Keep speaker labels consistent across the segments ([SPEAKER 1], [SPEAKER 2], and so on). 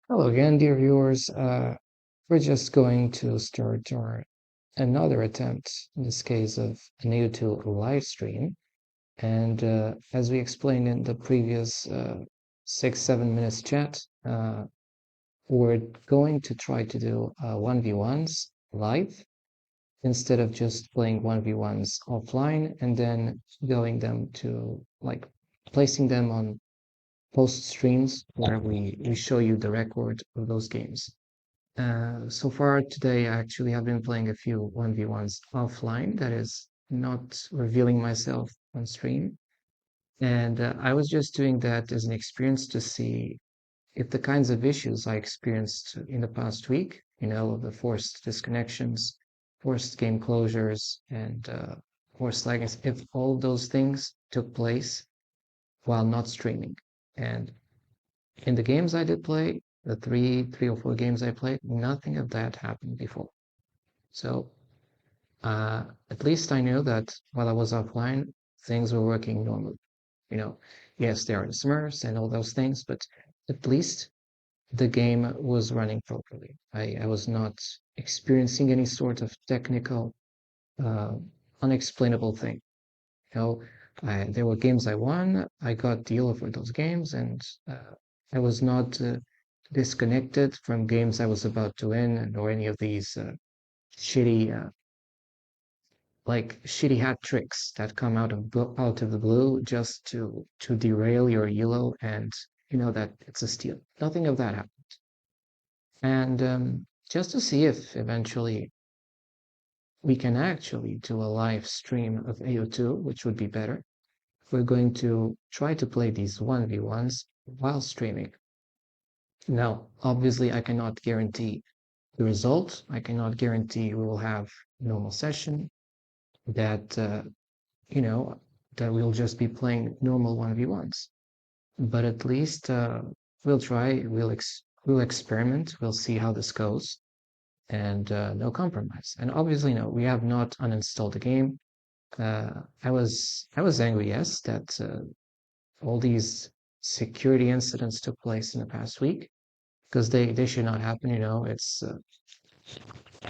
[SPEAKER 1] Hello again, dear viewers. We're just going to start our another attempt, in this case of an Ao2 live stream. And as we explained in the previous 6, 7 minutes chat, we're going to try to do 1v1s live instead of just playing 1v1s offline and then going them to like placing them on post streams where we show you the record of those games. So far today, I actually have been playing a few 1v1s offline, that is, not revealing myself on stream. And I was just doing that as an experience to see if the kinds of issues I experienced in the past week, the forced disconnections, forced game closures, and forced lagging, if all those things took place while not streaming. And in the games I did play, the three or four games I played, nothing of that happened before. So at least I knew that while I was offline, things were working normally. You know, yes, there are the smurfs and all those things, but at least the game was running properly. I was not experiencing any sort of technical, uh, unexplainable thing. You know, there were games I won. I got deal for those games, and I was not disconnected from games I was about to win, or any of these shitty, shitty hat tricks that come out of the blue just to derail your elo, and you know that it's a steal. Nothing of that happened, and just to see if eventually we can actually do a live stream of AO2, which would be better. We're going to try to play these 1v1s while streaming. Now, obviously, I cannot guarantee the result. I cannot guarantee we will have normal session, that, you know, that we'll just be playing normal 1v1s. But at least we'll try, we'll experiment, we'll see how this goes, and no compromise. And obviously, no, we have not uninstalled the game. I was angry, yes, that all these security incidents took place in the past week because they should not happen.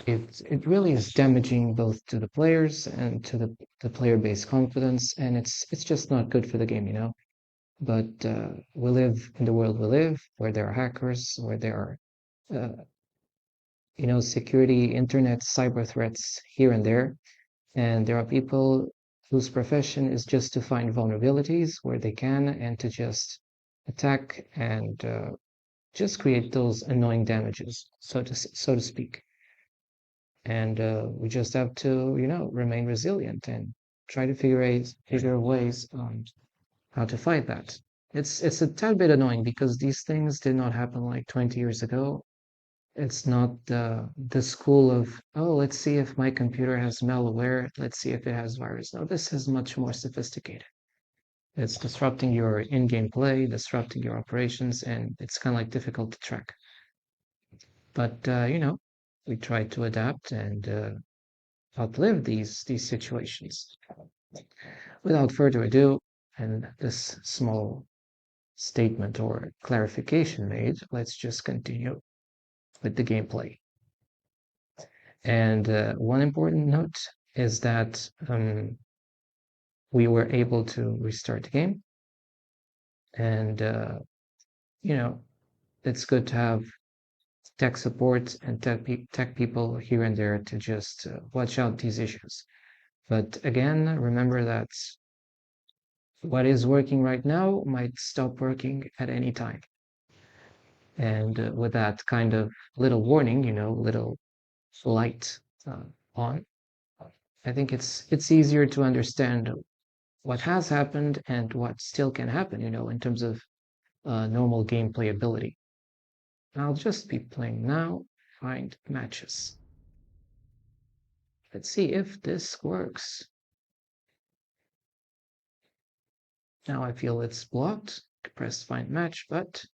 [SPEAKER 1] It really is damaging both to the players and to the player base confidence, and it's just not good for the game. But we live in the world we live, where there are hackers, where there are security, internet, cyber threats here and there, and there are people whose profession is just to find vulnerabilities where they can and to just attack and just create those annoying damages, so to speak. And we just have to, remain resilient and try to figure ways on how to fight that. It's a tad bit annoying because these things did not happen like 20 years ago. It's not the school of, oh, let's see if my computer has malware, let's see if it has virus. No, this is much more sophisticated. It's disrupting your in-game play, disrupting your operations, and it's kind of like difficult to track. But we try to adapt and outlive these situations. Without further ado, and this small statement or clarification made, let's just continue with the gameplay. And one important note is that we were able to restart the game, and you know it's good to have tech support and tech people here and there to just watch out these issues. But again, remember that what is working right now might stop working at any time. And with that kind of little warning, little light on, I think it's easier to understand what has happened and what still can happen, in terms of normal game playability. I'll just be playing now, find matches. Let's see if this works. Now I feel it's blocked. Press find match, but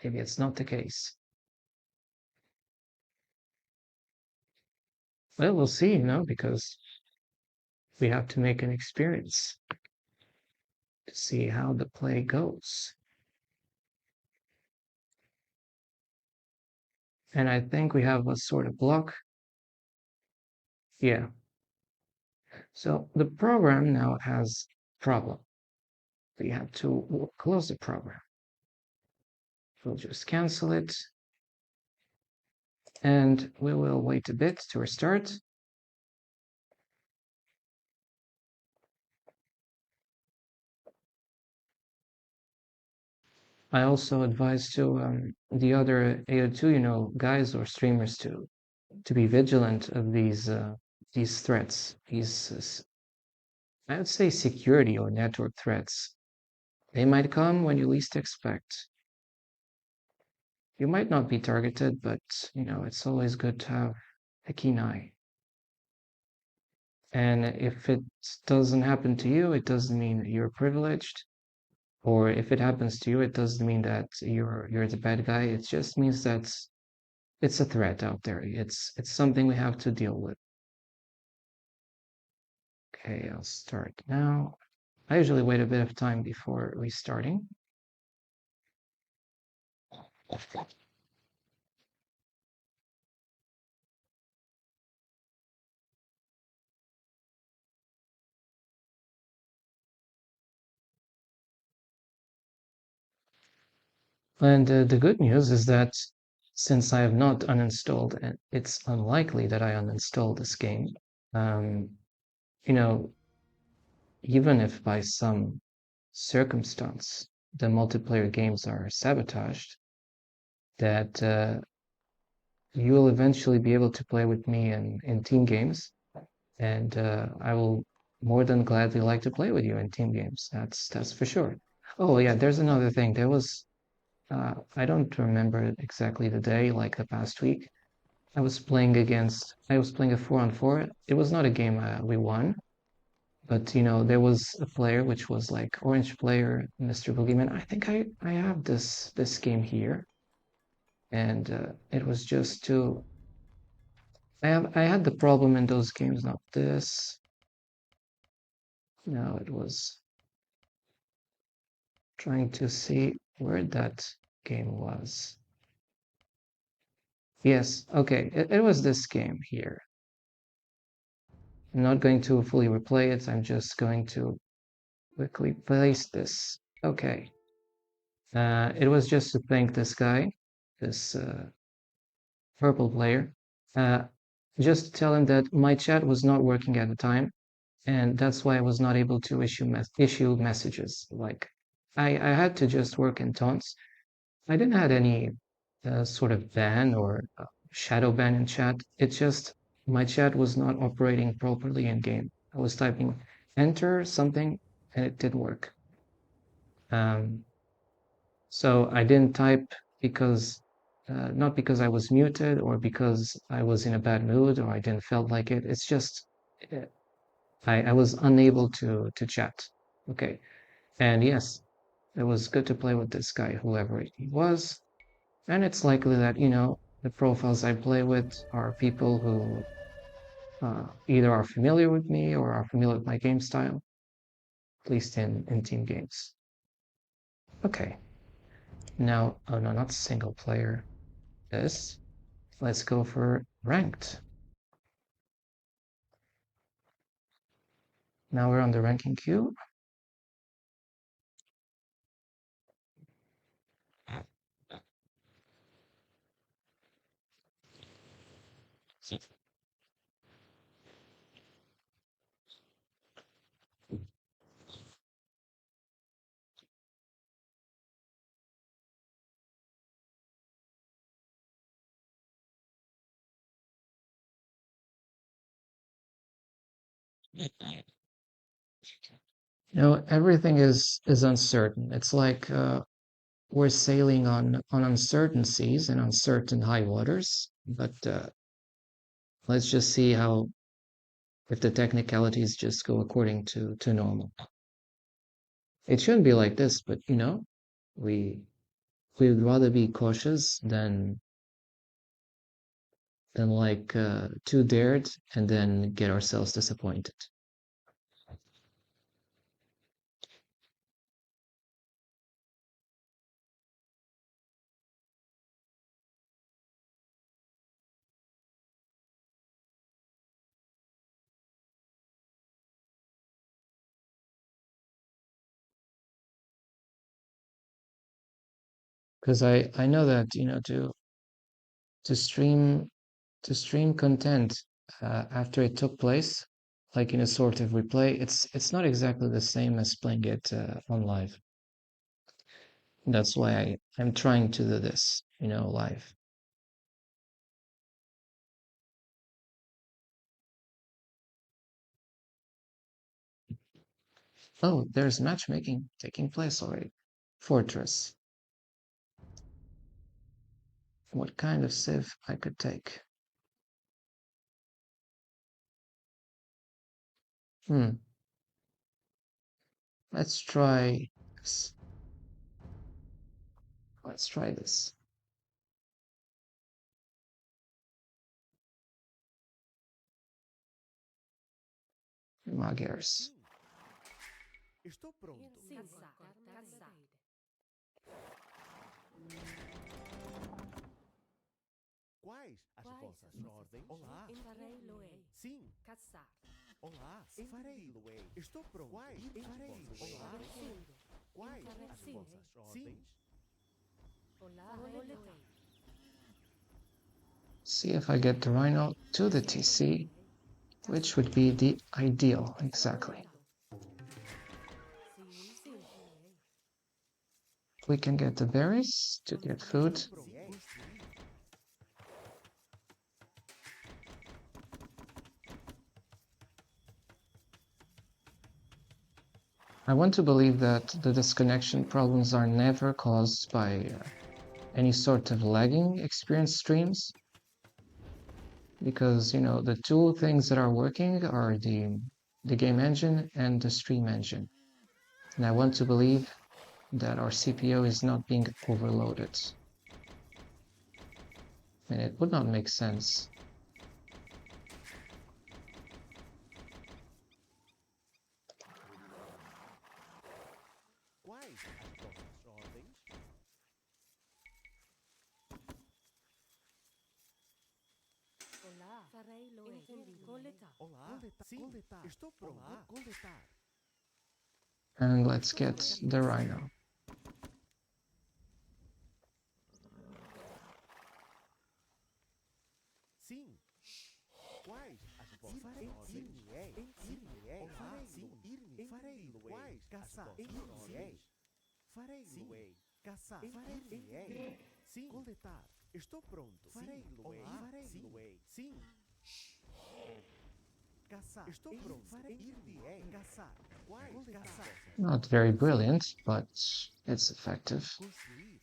[SPEAKER 1] maybe it's not the case. Well, we'll see, because we have to make an experience to see how the play goes. And I think we have a sort of block. Yeah. So the program now has problem. We have to close the program. We'll just cancel it and we will wait a bit to restart. I also advise to the other AO2, guys or streamers to be vigilant of these threats, I would say security or network threats. They might come when you least expect. You might not be targeted, but it's always good to have a keen eye. And if it doesn't happen to you, it doesn't mean you're privileged. Or if it happens to you, it doesn't mean that you're the bad guy. It just means that it's a threat out there. It's something we have to deal with. Okay, I'll start now. I usually wait a bit of time before restarting. And the good news is that since I have not uninstalled, and it's unlikely that I uninstall this game, um, you know, even if by some circumstance the multiplayer games are sabotaged, that you will eventually be able to play with me in team games, and I will more than gladly like to play with you in team games. That's for sure. Oh yeah, there's another thing. There was I don't remember exactly the day, like the past week. I was playing a 4-on-4. It was not a game we won, but there was a player which was like orange player, Mr. Boogeyman. I think I have this game here, and it was just too. I had the problem in those games, not this. No, it was trying to see where that game was. Yes, okay, it was this game here. I'm not going to fully replay it. I'm just going to quickly place this. Okay. It was just to thank this guy, this purple player. Uh, just to tell him that my chat was not working at the time, and that's why I was not able to issue messages. Like, I had to just work in taunts. I didn't have any sort of ban or shadow ban in chat. It's just my chat was not operating properly in game. I was typing enter something and it didn't work. Um, so I didn't type because not because I was muted or because I was in a bad mood or I didn't felt like it. It's just uh, I was unable to chat. Okay. And yes, it was good to play with this guy, whoever he was. And it's likely that, the profiles I play with are people who either are familiar with me or are familiar with my game style, at least in team games. Okay, now, oh no, not single player. This, let's go for ranked. Now we're on the ranking queue. Everything is uncertain. It's like we're sailing on uncertain seas and uncertain high waters. But let's just see how if the technicalities just go according to normal. It shouldn't be like this, but we we would rather be cautious than like too dared and then get ourselves disappointed. because I know that to stream to stream content after it took place, like in a sort of replay, it's not exactly the same as playing it on live. That's why I'm trying to do this, live. Oh, there's matchmaking taking place already. Fortress. What kind of civ I could take? Hmm. Let's try this. Let's try this. Magers.
[SPEAKER 2] Estou pronto. Quais as vossas ordens? Olá. Sim. Olá. Farei. Estou pronto. Quais as vossas ordens? Quais as vossas ordens?
[SPEAKER 1] See if I get the rhino to the TC, which would be the ideal, exactly. We can get the berries to get food. I want to believe that the disconnection problems are never caused by any sort of lagging experience streams, because the two things that are working are the game engine and the stream engine, and I want to believe that our CPU is not being overloaded. I mean, it would not make sense.
[SPEAKER 2] Quais as vossas ordens? Olá. Sim. Coletar. Estou pronto. Olá. Coletar.
[SPEAKER 1] And let's get the rhino.
[SPEAKER 2] Sim. Quais as vossas ordens? Olá. Sim. Farei. Quais caçar? As vossas ordens? Farei. Sim. Caçar. Farei. Sim. Coletar. Estou pronto. Farei. Olá. Farei. Sim. Caçar. Estou pronto. Farei. Caçar. Quais? Caçar.
[SPEAKER 1] Not very brilliant, but it's effective.
[SPEAKER 2] Construir.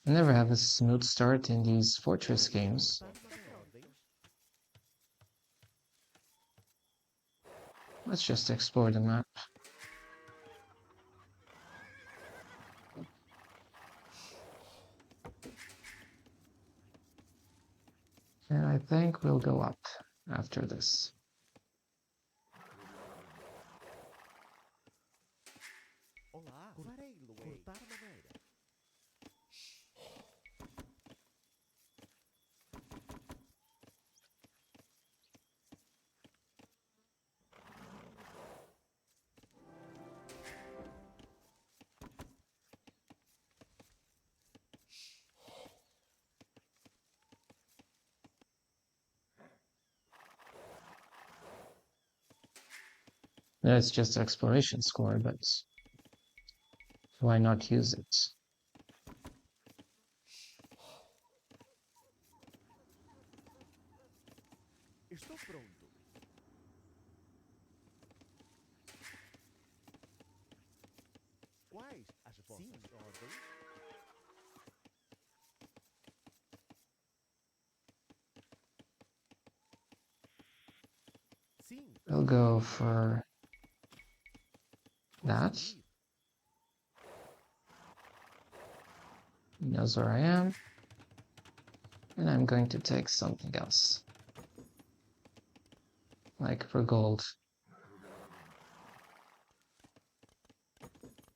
[SPEAKER 1] I never have a smooth start in these fortress games. Let's just explore the map. And I think we'll go up after this.
[SPEAKER 2] Olá. Farei. Cortar madeira.
[SPEAKER 1] It's just exploration score, but why not use it?
[SPEAKER 2] Estou pronto. Quais as vossas ordens? Sim.
[SPEAKER 1] We'll go for that. He knows where I am. And I'm going to take something else. Like for gold.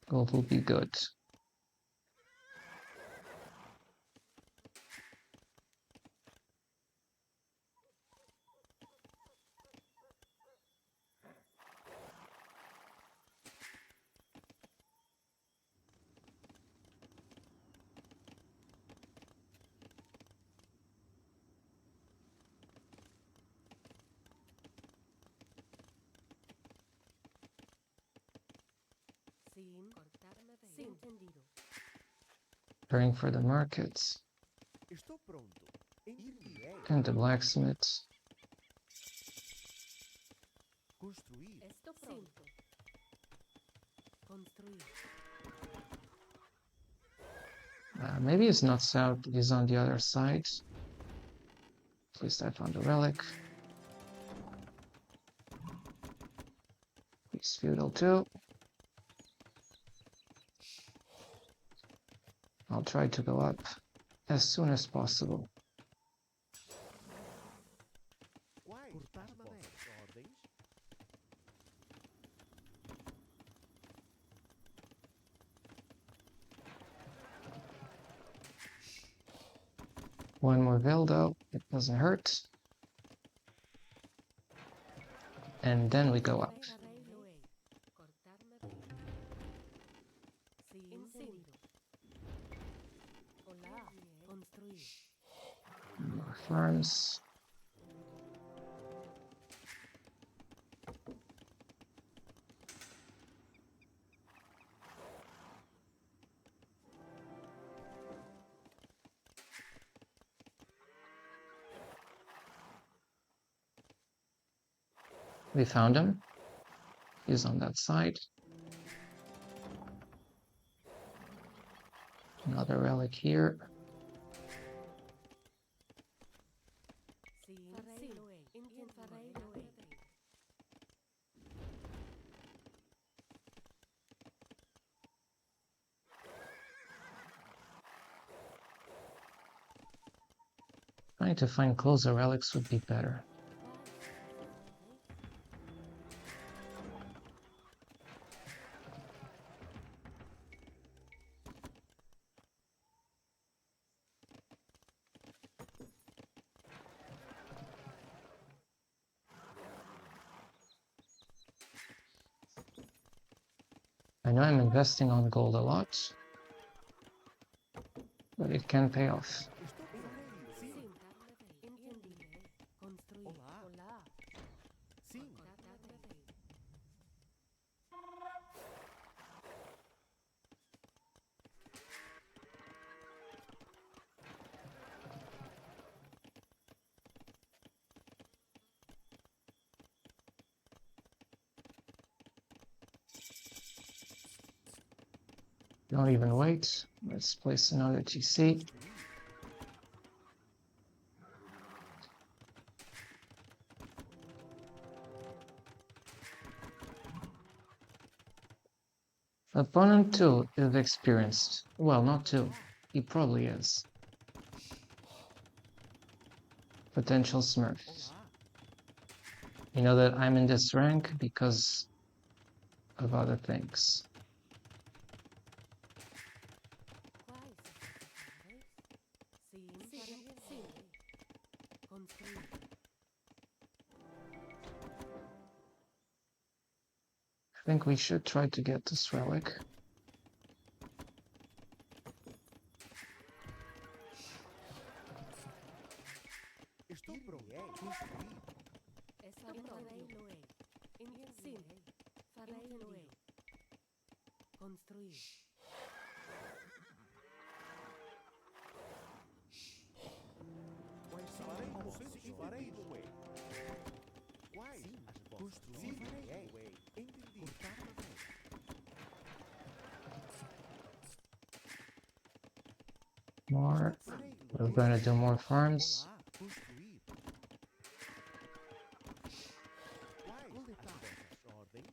[SPEAKER 1] Gold will be good. Preparing for the markets.
[SPEAKER 2] Estou pronto. Ir-me-ei.
[SPEAKER 1] And the blacksmiths.
[SPEAKER 2] Construir.
[SPEAKER 3] Estou pronto. Construir.
[SPEAKER 1] Maybe it's not south, it's on the other side. At least I found a relic. He's feudal too. I'll try to go up as soon as possible.
[SPEAKER 2] Quais as vossas ordens?
[SPEAKER 1] One more Veldo, it doesn't hurt. And then we go up. More farms. We found him. He's on that side. Another relic here. Trying to find closer relics would be better. I know I'm investing on gold a lot, but it can pay off.
[SPEAKER 2] Olá. Sim.
[SPEAKER 1] Don't even wait. Let's place another TC. Opponent 2 is experienced. Well, not 2. He probably is. Potential smurf.
[SPEAKER 2] Olá.
[SPEAKER 1] You know that I'm in this rank because of other things. I think we should try to get this relic.
[SPEAKER 2] Estou pronto. Construir. Quais são as vossas ordens? Quais as vossas ordens? Entendi.
[SPEAKER 1] More. We're gonna do more farms.
[SPEAKER 2] Olá. Construir. Quais as vossas ordens?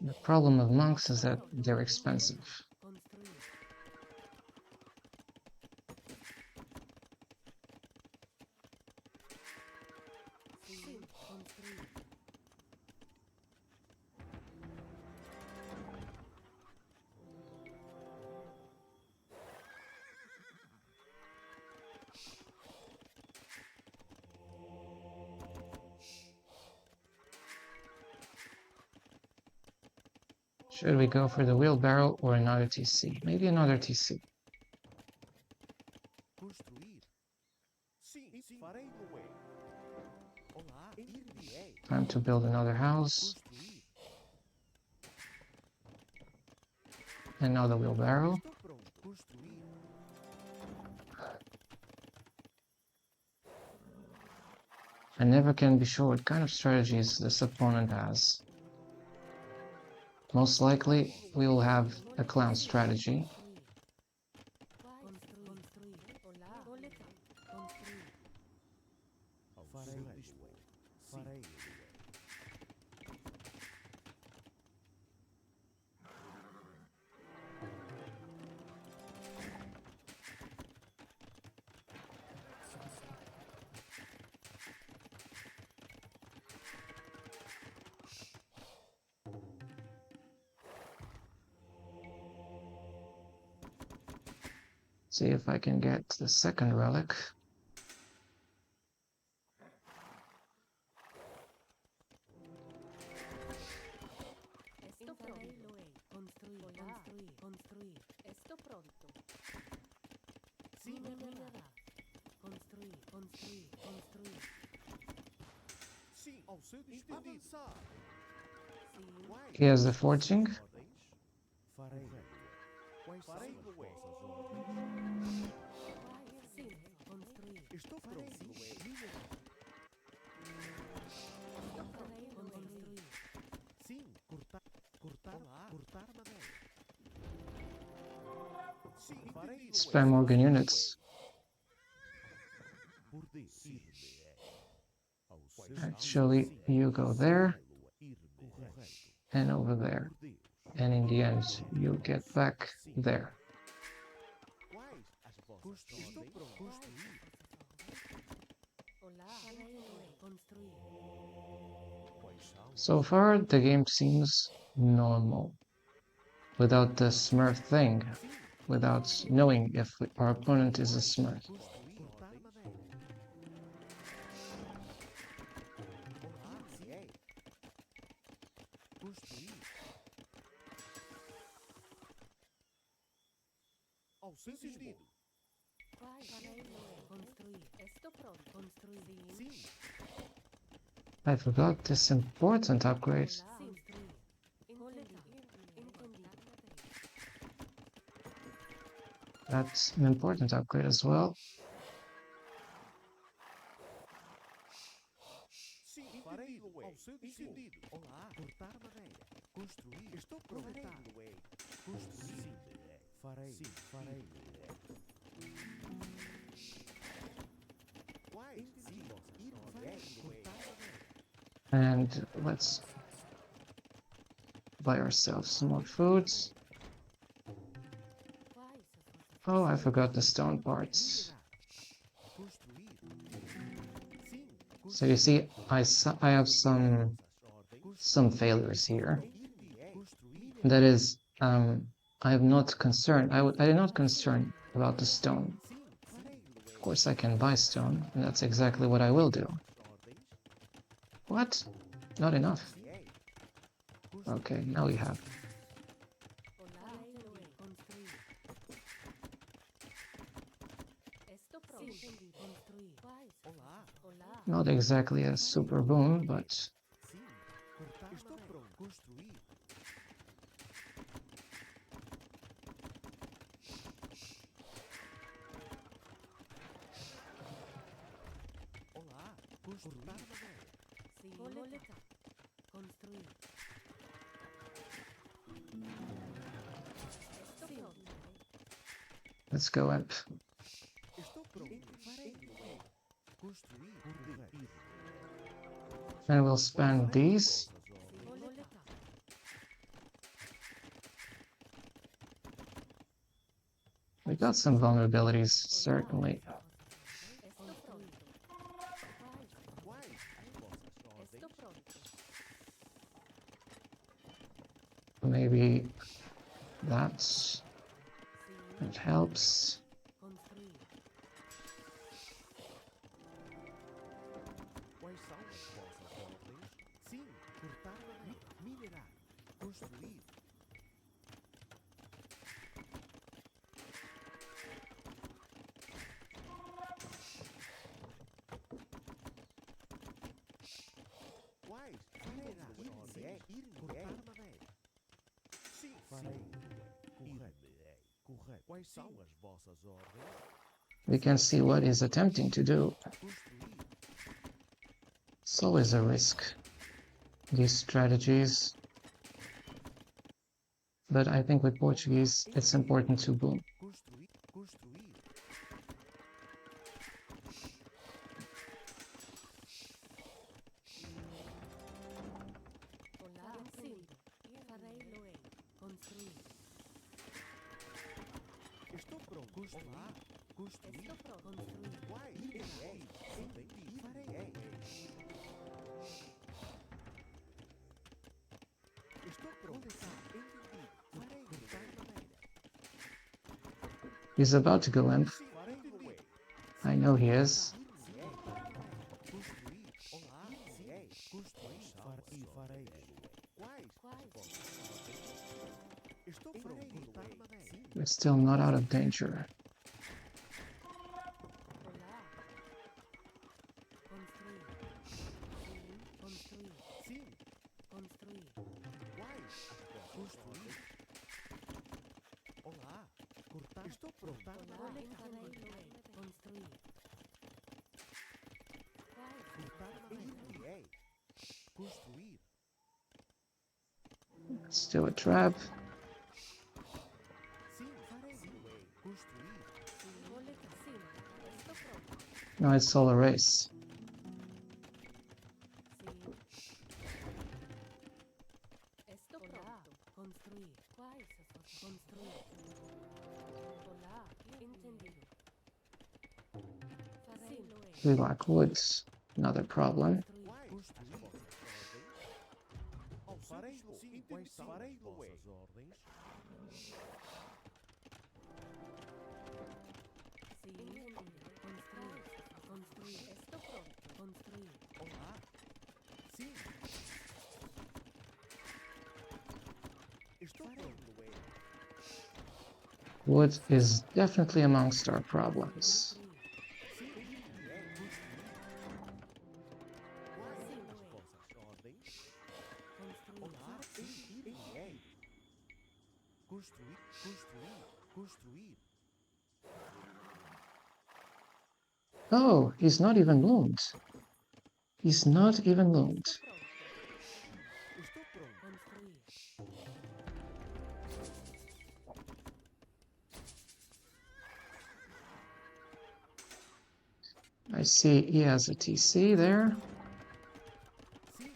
[SPEAKER 1] The problem of monks is that they're expensive. Should we go for the wheelbarrow or another TC? Maybe another TC. Time to build another house.
[SPEAKER 2] Construir.
[SPEAKER 1] Another wheelbarrow.
[SPEAKER 2] Estou pronto. Construir.
[SPEAKER 1] I never can be sure what kind of strategies this opponent has. Most likely, we will have a clown strategy.
[SPEAKER 2] Farei dispor. Farei dispor.
[SPEAKER 1] See if I can get the second relic.
[SPEAKER 2] Sim. Sim. Ao seu dispor. Avançar.
[SPEAKER 1] He has the forging.
[SPEAKER 2] Farei. Quais são as vossas ordens? Estou pronto. Sim. Cortar madeira. Sim. Farei.
[SPEAKER 1] Spam organ units. Actually, you go there and over there. And in the end, you get back there.
[SPEAKER 2] Estou pronto.
[SPEAKER 1] So far, the game seems normal. Without the smurf thing. Without knowing if our opponent is a smurf.
[SPEAKER 2] Cortar madeira. Olá, sim. Construir. Ao seu sentido. Sim.
[SPEAKER 1] I forgot this important upgrade. That's an important upgrade as well.
[SPEAKER 2] Sim, farei ao seu sentido. Olá, cortar madeira. Construir. Estou pronto. Construir. Sim. Farei. Sim, farei. Quais? Sim. Cortar madeira.
[SPEAKER 1] And let's buy ourselves some more foods. Oh, I forgot the stone parts.
[SPEAKER 2] Construir. Sim.
[SPEAKER 1] So you see, I have some failures here.
[SPEAKER 2] Construir.
[SPEAKER 1] That is, I am not concerned. I am not concerned about the stone.
[SPEAKER 2] Sim, farei.
[SPEAKER 1] Of course, I can buy stone, and that's exactly what I will do. What? Not enough. Okay, now we have. Not exactly a super boom, but
[SPEAKER 2] Sim. Cortar. Estou pronto. Construir. Olá. Cortar madeira.
[SPEAKER 1] let's go up.
[SPEAKER 2] Estou pronto. Farei. Construir. Correto.
[SPEAKER 1] And we'll spend these. We got some vulnerabilities, certainly. Maybe it helps.
[SPEAKER 2] Quais são as vossas ordens? Sim, cortar madeira, minerar, construir. Quais? Quais são as vossas ordens?
[SPEAKER 1] We can see what he's attempting to do. It's always a risk, these strategies. But I think with Portuguese, it's important to boom.
[SPEAKER 2] Construir. Estou pronto. Construir. Construir. Estou pronto. Construir. Quais? Entendi. Farei. Estou pronto. Entendido. Farei. Cortar madeira.
[SPEAKER 1] He's about to go in. I know he is.
[SPEAKER 2] Construir. Olá. Construir. E farei. Quais? Estou pronto. Cortar madeira.
[SPEAKER 1] We're still not out of danger.
[SPEAKER 2] Sim. Construir. Quais? Construir. Olá. Cortar. Estou pronto. Construir. Cortar madeira. Construir.
[SPEAKER 1] Let's do a trap.
[SPEAKER 2] Sim, farei. Construir.
[SPEAKER 1] Now it's all a race.
[SPEAKER 3] Estou pronto. Construir. Quais as vossas? Construir. Olá, entendido.
[SPEAKER 1] We lack woods. Another problem.
[SPEAKER 2] Construir. Farei. Sim, quais são as vossas ordens?
[SPEAKER 3] Construir. Estou pronto. Construir.
[SPEAKER 2] Olá. Sim. Estou pronto.
[SPEAKER 1] Wood is definitely amongst our problems.
[SPEAKER 2] Construir.
[SPEAKER 1] Oh, he's not even loomed. He's not even loomed.
[SPEAKER 2] Estou pronto.
[SPEAKER 1] I see he has a TC there.
[SPEAKER 2] Sim.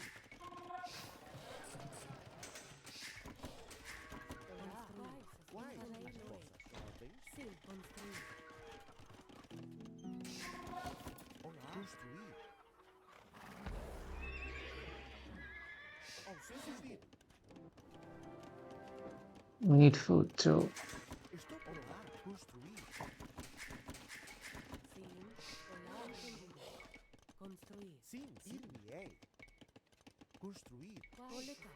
[SPEAKER 2] Quais as vossas ordens?
[SPEAKER 3] Sim, construir.
[SPEAKER 2] Olá. Construir. Ao servir.
[SPEAKER 1] We need food too.
[SPEAKER 2] Estou pronto. Olá. Construir.
[SPEAKER 3] Sim, olá, entendido. Construir.
[SPEAKER 2] Sim, ir-me-ei. Construir.
[SPEAKER 3] Olha cá.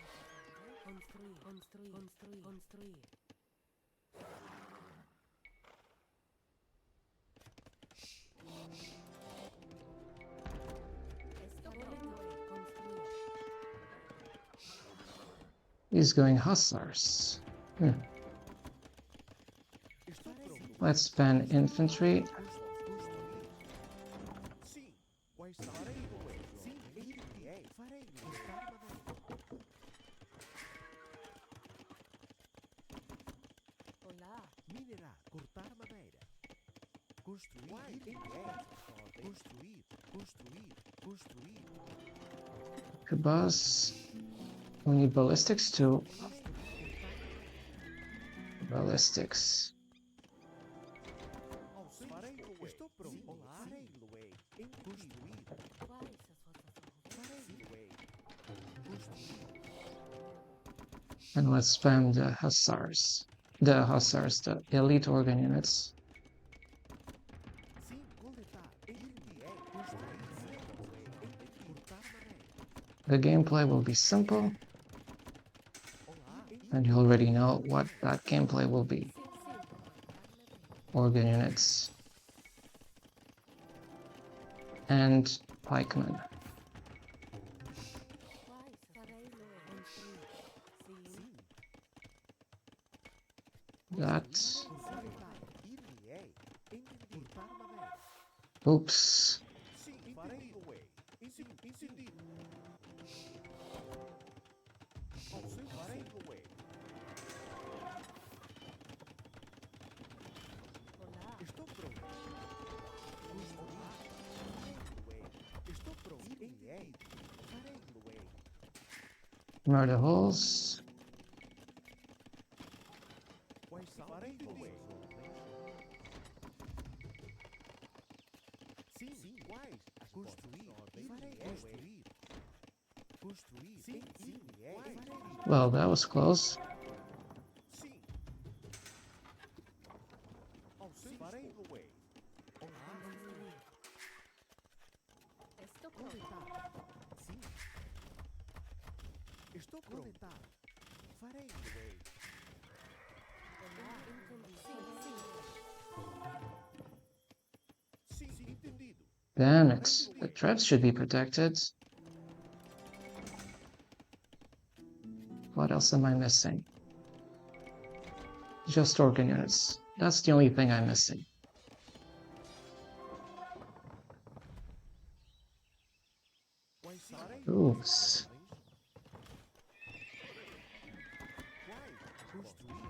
[SPEAKER 3] Construir. Estou pronto. Construir.
[SPEAKER 1] He's going hussars.
[SPEAKER 2] Estou pronto.
[SPEAKER 1] Let's ban infantry.
[SPEAKER 2] Sim. Quais são? Farei. Sim, ir-me-ei. Farei. Cortar madeira.
[SPEAKER 3] Olá.
[SPEAKER 2] Minerar. Cortar madeira. Construir. Construir.
[SPEAKER 1] Kabaz. We need ballistics too. Ballistics.
[SPEAKER 2] Farei. Estou pronto. Olá. Farei. Construir.
[SPEAKER 3] Quais as vossas ordens?
[SPEAKER 2] Farei. Construir.
[SPEAKER 1] And let's spam the hussars. The hussars, the elite organ units.
[SPEAKER 2] Sim, coletar. Ir-me-ei. Construir. Cortar madeira.
[SPEAKER 1] The gameplay will be simple,
[SPEAKER 2] Olá.
[SPEAKER 1] and you already know what that gameplay will be. Organ units and pikemen.
[SPEAKER 3] Quais farei construir? Sim.
[SPEAKER 1] that.
[SPEAKER 2] Ir-me-ei. Entendido. Cortar madeira.
[SPEAKER 1] Oops.
[SPEAKER 2] Sim, farei away. Entendido. Ao seu farei away.
[SPEAKER 3] Olá.
[SPEAKER 2] Estou pronto. Construir. Farei away. Estou pronto. Ir-me-ei. Farei away.
[SPEAKER 1] Murder holes.
[SPEAKER 2] Quais são? Farei away. Sim, quais? Construir. Farei construir. Construir. Sim, ir-me-ei. Farei.
[SPEAKER 1] Well, that was close.
[SPEAKER 2] Sim. Ao seu farei away. Honrar.
[SPEAKER 3] Construir. Estou pronto.
[SPEAKER 2] Coletar. Sim. Estou pronto. Coletar. Farei away.
[SPEAKER 3] Olá. Entendi. Sim.
[SPEAKER 2] Sim, entendido.
[SPEAKER 1] Damn it. The traps should be protected. What else am I missing? Just organ units. That's the only thing I'm missing.
[SPEAKER 2] Quais são? Farei
[SPEAKER 1] Oops.
[SPEAKER 2] quais? Construir.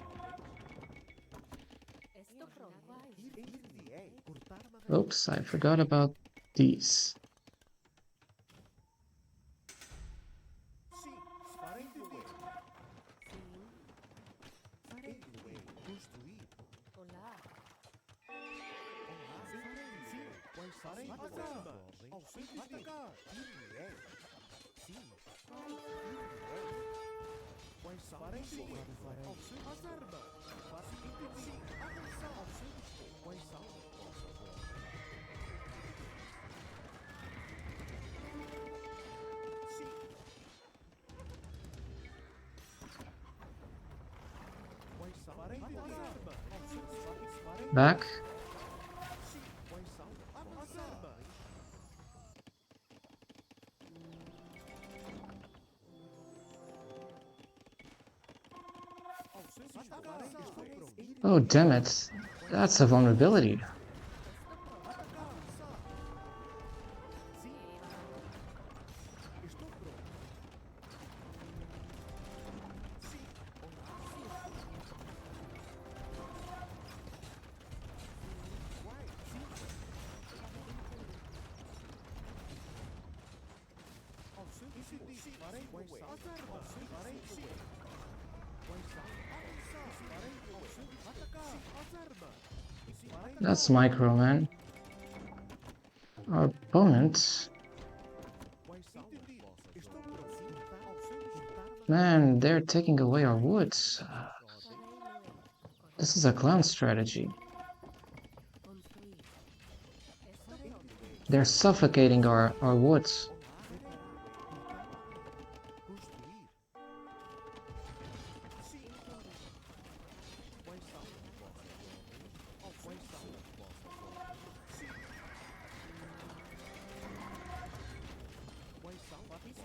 [SPEAKER 3] Estou pronto. Quais?
[SPEAKER 2] Ir-me-ei. Cortar madeira.
[SPEAKER 1] Oops, I forgot about these.
[SPEAKER 2] Sim, farei away.
[SPEAKER 3] Sim.
[SPEAKER 2] Farei away. Construir.
[SPEAKER 3] Olá.
[SPEAKER 2] Honrar. Sim, quais são? Farei atacar. Ao seu atacar. Ir-me-ei. Sim. Quais são? Farei away. Ao seu as armas. Faço entendi. Avançar. Ao seu dispor. Quais são? Sim. Quais são? Farei as armas. Ao seu dispor. Farei
[SPEAKER 1] Back.
[SPEAKER 2] sim. Quais são? As armas. Ao seu dispor. Farei estou pronto.
[SPEAKER 1] Oh, damn it. That's a vulnerability.
[SPEAKER 2] Atacar. Sim. Estou pronto. Sim. Honrar. Quais? Sim. Ao seu dispor. Sim. Farei quais são? As armas. Ao seu farei sim. Quais são? Avançar. Farei ao seu atacar. Sim. As armas. Sim. Farei
[SPEAKER 1] That's micro, man. Our opponent.
[SPEAKER 2] quais são? Entendido. Estou pronto. Sim. Ao seu dispor.
[SPEAKER 1] Man, they're taking away our woods.
[SPEAKER 3] Farei noé.
[SPEAKER 1] This is a clown strategy.
[SPEAKER 3] Construir. Estou pronto.
[SPEAKER 1] They're suffocating our woods.
[SPEAKER 2] Construir. Sim. Quais são? Quais são? Sim. Quais são?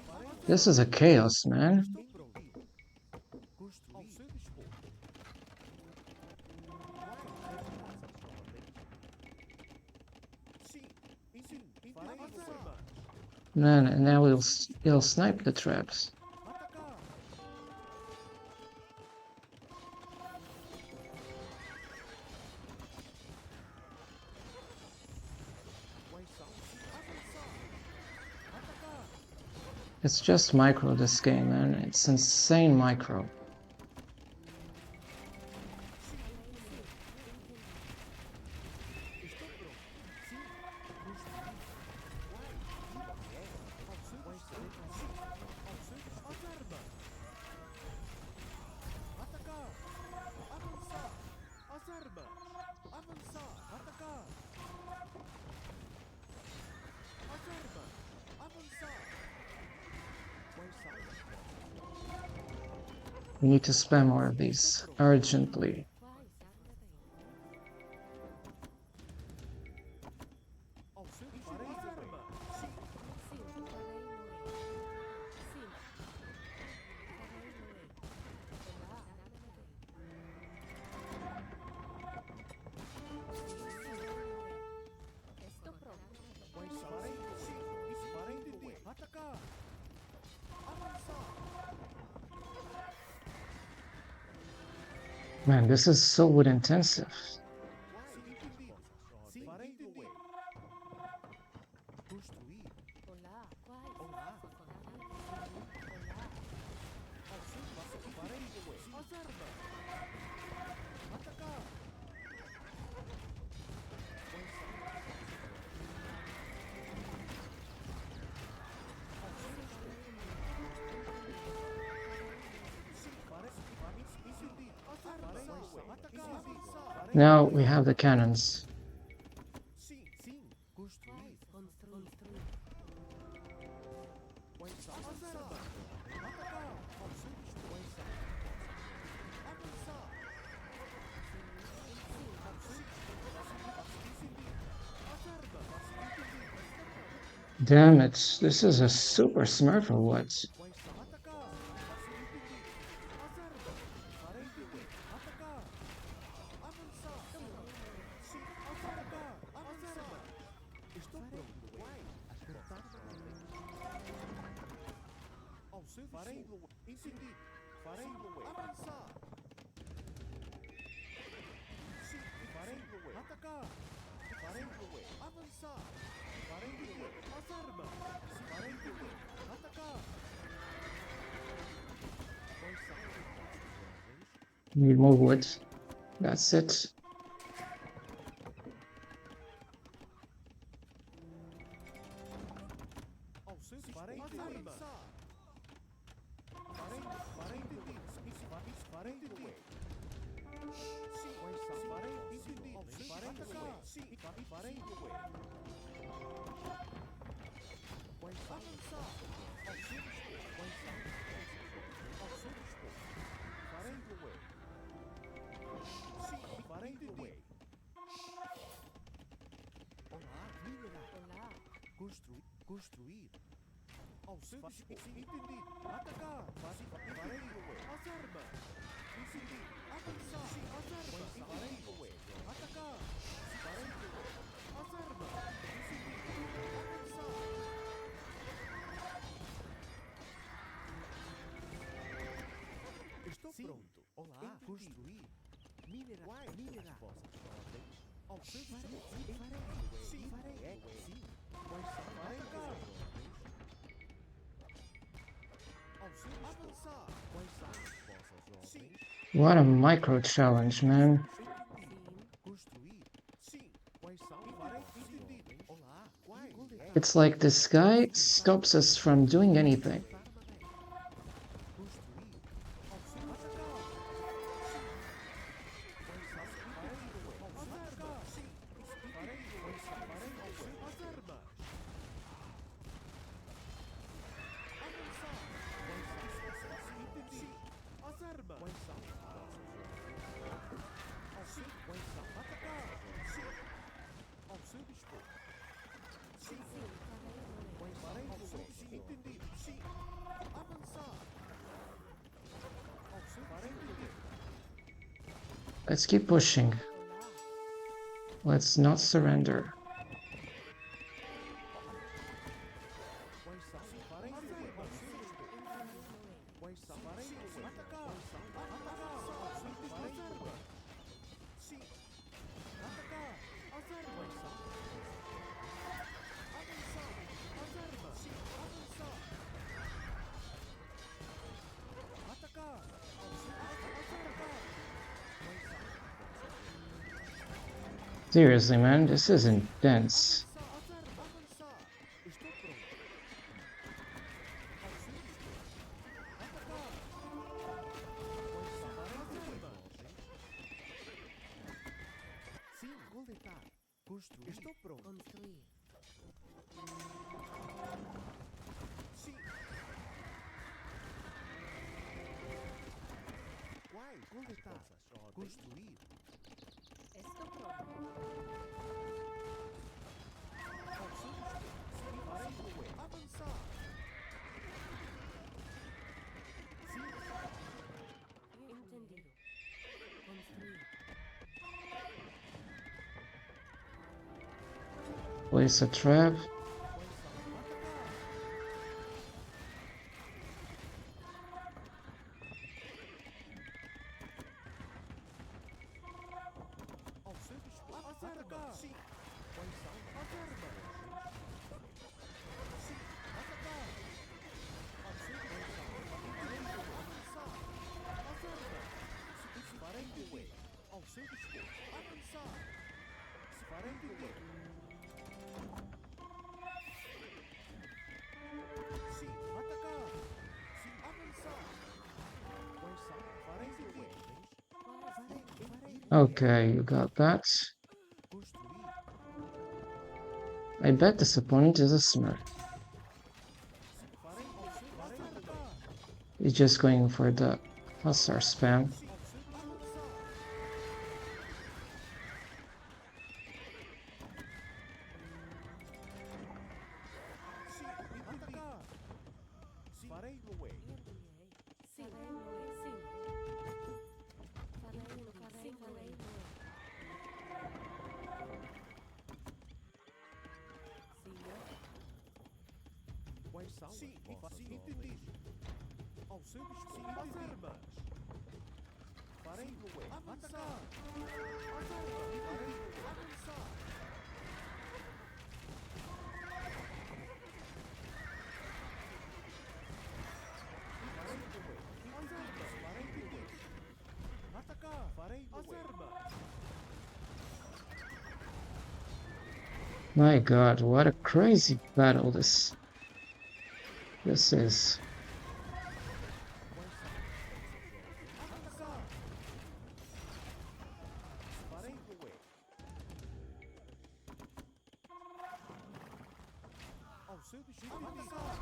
[SPEAKER 2] Farei
[SPEAKER 1] This is a chaos, man.
[SPEAKER 2] estou pronto. Construir. Ao seu dispor. Sim. Sim. Farei as armas.
[SPEAKER 1] Man, and now it'll snipe the traps.
[SPEAKER 2] Atacar. Quais são? Avançar. Atacar.
[SPEAKER 1] It's just micro this game, man. It's insane micro.
[SPEAKER 2] Estou pronto. Sim. Construir. Quais? Ao seu dispor. Sim. Ao seu dispor. As armas. Atacar. Avançar. As armas. Avançar. Atacar. As armas. Avançar. Quais são?
[SPEAKER 1] We need to spam more of these urgently.
[SPEAKER 2] Ao seu dispor. Farei as armas. Sim.
[SPEAKER 3] Sim, farei noé. Sim. Farei noé. Olá.
[SPEAKER 1] Man, this is so wood intensive.
[SPEAKER 2] Sim, farei do way. Construir.
[SPEAKER 3] Olá, quais?
[SPEAKER 2] Olá.
[SPEAKER 3] Olá,
[SPEAKER 2] Ao seu farei do way. As armas. Atacar.
[SPEAKER 1] Now we have the cannons.
[SPEAKER 2] Sim, sim. Construir.
[SPEAKER 3] construir.
[SPEAKER 2] As armas. Atacar. Ao seu dispor. Avançar. Ao seu dispor. As armas.
[SPEAKER 1] Damn it, this is a super smurf or what?
[SPEAKER 2] Atacar. As armas. Farei do way. Atacar. Avançar. Sim, atacar. Avançar. Estou pronto. Vai. Apertar na ordem. Ao seu farei do way. Entendi. Farei do way. Avançar. Sim, farei do way. Atacar. Farei do way. Avançar. Farei do way. As armas. Farei do way. Atacar. Quais são as vossas ordens?
[SPEAKER 1] Need more wood. That's it.
[SPEAKER 2] Ao seu farei do way. Farei do way. Farei do way. Sim, quais são? Farei entendi. Ao seu farei do way. Sim, farei do way. Quais são? Avançar. Ao seu dispor. Quais são? Ao seu dispor. Farei do way. Sim, farei do way. Olá, minerar.
[SPEAKER 3] Olá,
[SPEAKER 2] Construir. Ao seu dispor. Entendi. Atacar. Farei do way. As armas. Entendi. Avançar. Sim, as armas. Farei do way. Atacar. Farei do way. As armas. Entendi. Avançar. Estou pronto. Olá. Construir. Minerar. Minerar. As vossas ordens. Ao seu dispor. Farei. Sim, farei. Sim. Quais são? Farei do way. Ao seu avançar. Quais são as vossas ordens?
[SPEAKER 1] What a micro challenge, man.
[SPEAKER 2] Construir. Sim. Quais são? Farei. Entendi. Olá. Quais?
[SPEAKER 1] It's like this guy stops us from doing anything.
[SPEAKER 2] Construir. Ao seu atacar. Sim. Quais são? Farei do way. Ao seu atacar. Sim. Farei do way. Farei ao seu as armas. Avançar. Quais são? Entendi. As armas. Quais são? Ao seu. Quais são? Atacar. Sim. Ao seu dispor. Sim. Quais farei ao seu dispor. Entendi. Sim. Avançar. Ao seu farei entendi.
[SPEAKER 1] Let's keep pushing.
[SPEAKER 3] olá,
[SPEAKER 1] Let's not surrender.
[SPEAKER 2] Quais são? Farei entendi. Ao seu dispor. Quais são? Farei entendi. Atacar. Atacar. Ao seu dispor. Farei entendi. Sim. Atacar. As armas. Quais são? Avançar. As armas. Sim. Avançar. Atacar. Ao seu atacar. Quais são?
[SPEAKER 1] Seriously, man, this is intense.
[SPEAKER 2] Avançar. Estou pronto. Ao seu dispor. Atacar. Quais são? Farei entendi. Sim, coletar. Construir. Estou pronto.
[SPEAKER 3] construir.
[SPEAKER 2] Sim. Quais? Coletar. Construir.
[SPEAKER 3] Estou pronto.
[SPEAKER 2] Ao seu dispor. Farei do way. Avançar. Sim.
[SPEAKER 3] Entendido. Construir.
[SPEAKER 1] Place a trap.
[SPEAKER 2] Quais são? Atacar. Sim. Quais são as armas? Sim. Atacar. Ao seu dispor. Avançar. As armas. Farei away. Ao seu dispor. Avançar. Farei away. Sim. Atacar. Sim. Avançar. Quais são? Farei away.
[SPEAKER 1] Okay, you got that.
[SPEAKER 2] Construir.
[SPEAKER 1] I bet this opponent is a smurf.
[SPEAKER 2] Farei ao seu. Farei atacar.
[SPEAKER 1] He's just going for the hussar spam.
[SPEAKER 2] Sim. Ao seu avançar. Sim. Atacar. Sim. Farei away.
[SPEAKER 3] Sim. Sim. Farei.
[SPEAKER 2] Quais são? Sim. Sim. Entendido. Ao seu dispor. As armas. Farei away. Avançar. As armas. Farei away. Avançar. Farei away. As armas. Farei away. Atacar. Farei as armas.
[SPEAKER 1] My god, what a crazy battle this is.
[SPEAKER 2] Atacar. Farei away. Ao seu dispor. Atacar.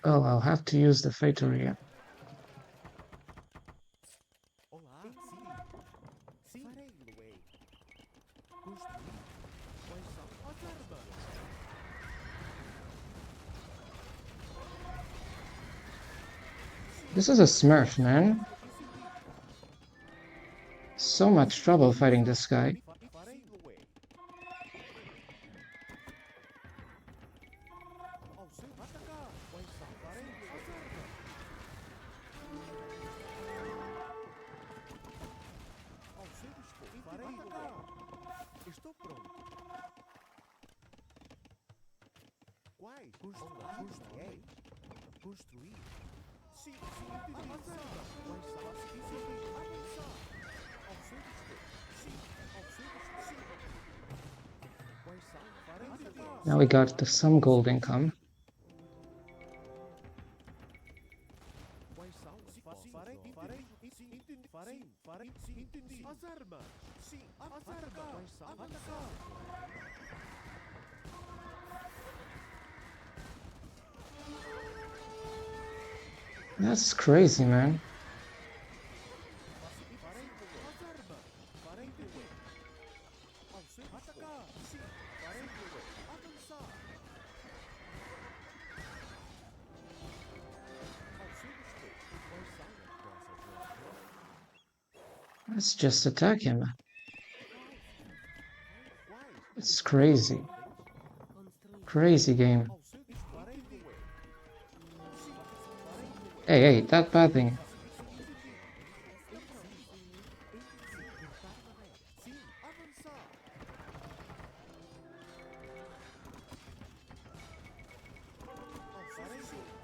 [SPEAKER 1] Oh, I'll have to use the fatal again.
[SPEAKER 2] Olá. Sim. Sim. Farei away. Construir. Quais são as armas?
[SPEAKER 1] This is a smurf, man. So much trouble fighting this guy.
[SPEAKER 2] Farei away. Ao seu atacar. Quais são? Farei as armas. Ao seu dispor. Farei atacar. Estou pronto. Quais? Construir. Construir. Sim. Avançar. Quais são? Avançar. Ao seu dispor. Sim. Ao seu dispor. Sim. Quais são? Farei atacar.
[SPEAKER 1] Now we got some gold income.
[SPEAKER 2] Quais são? Farei. Entendi. Farei. Sim. Entendi. As armas. Sim. As armas. Quais são? Atacar.
[SPEAKER 1] That's crazy, man.
[SPEAKER 2] Farei as armas. Farei away. Ao seu atacar. Sim. Farei away. Avançar. Ao seu dispor. Quais são?
[SPEAKER 1] Let's just attack him.
[SPEAKER 2] Quais?
[SPEAKER 1] It's crazy.
[SPEAKER 3] Construir.
[SPEAKER 1] Crazy game.
[SPEAKER 2] Ao seu dispor. Farei away. Sim. Farei away.
[SPEAKER 1] Hey, that bad thing.
[SPEAKER 2] Sim, avançar.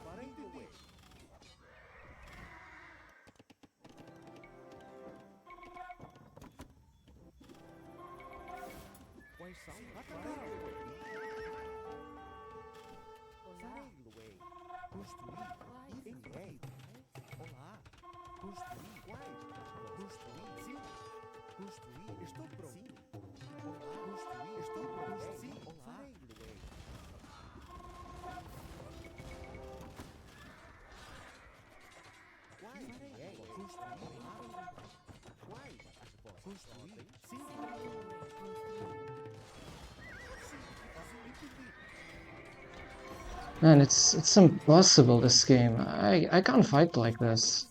[SPEAKER 2] Farei away. Quais são? Atacar.
[SPEAKER 3] Olá.
[SPEAKER 2] Farei away. Construir. Enviei. Olá. Construir. Quais? Construir. Sim. Construir. Estou pronto. Olá. Construir. Estou pronto. Sim. Olá. Farei away. Quais? Construir. Quais? Construir. Sim.
[SPEAKER 1] Man, it's impossible this game. I can't fight like this.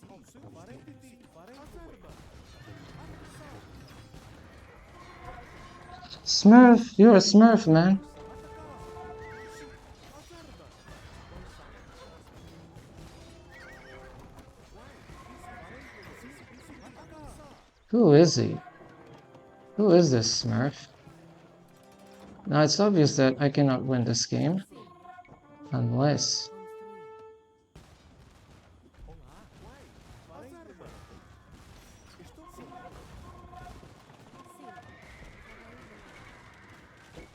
[SPEAKER 1] Smurf, you're a smurf, man. is he? Who is this Smurf? Now it's obvious that I cannot win this game
[SPEAKER 3] Sim.
[SPEAKER 1] unless...
[SPEAKER 3] Construir.
[SPEAKER 2] Olá, uai, farei arma. Estou pronto.
[SPEAKER 3] Sim.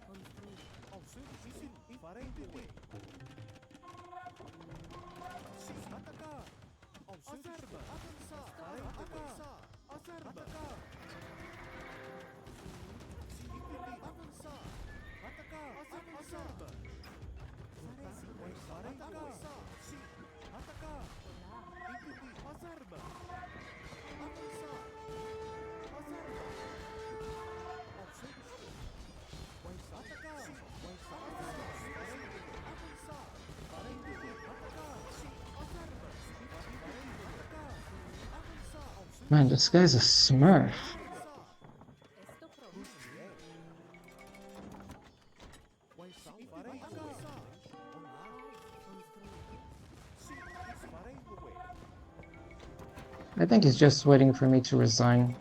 [SPEAKER 3] Construir.
[SPEAKER 2] Ao seu destino, farei entender. Sim, atacar. Ao seu destino, avançar. Farei avançar. As armas. Atacar. Sim, entendi. Avançar. Atacar. As armas. Farei avançar. Sim, atacar.
[SPEAKER 3] Olá.
[SPEAKER 2] Entendi. As armas. Avançar. As armas. Ao seu destino. Atacar. Sim. Farei entender. Avançar. Farei entender. Atacar. Sim. As armas. Farei entender. Atacar. Avançar. Ao seu
[SPEAKER 1] Man, this guy's a Smurf.
[SPEAKER 2] avançar.
[SPEAKER 3] Estou pronto.
[SPEAKER 2] Construir. Quais são? Farei avançar. Olá.
[SPEAKER 3] Construir.
[SPEAKER 2] Sim. Farei mover.
[SPEAKER 1] I think he's just waiting for me to resign.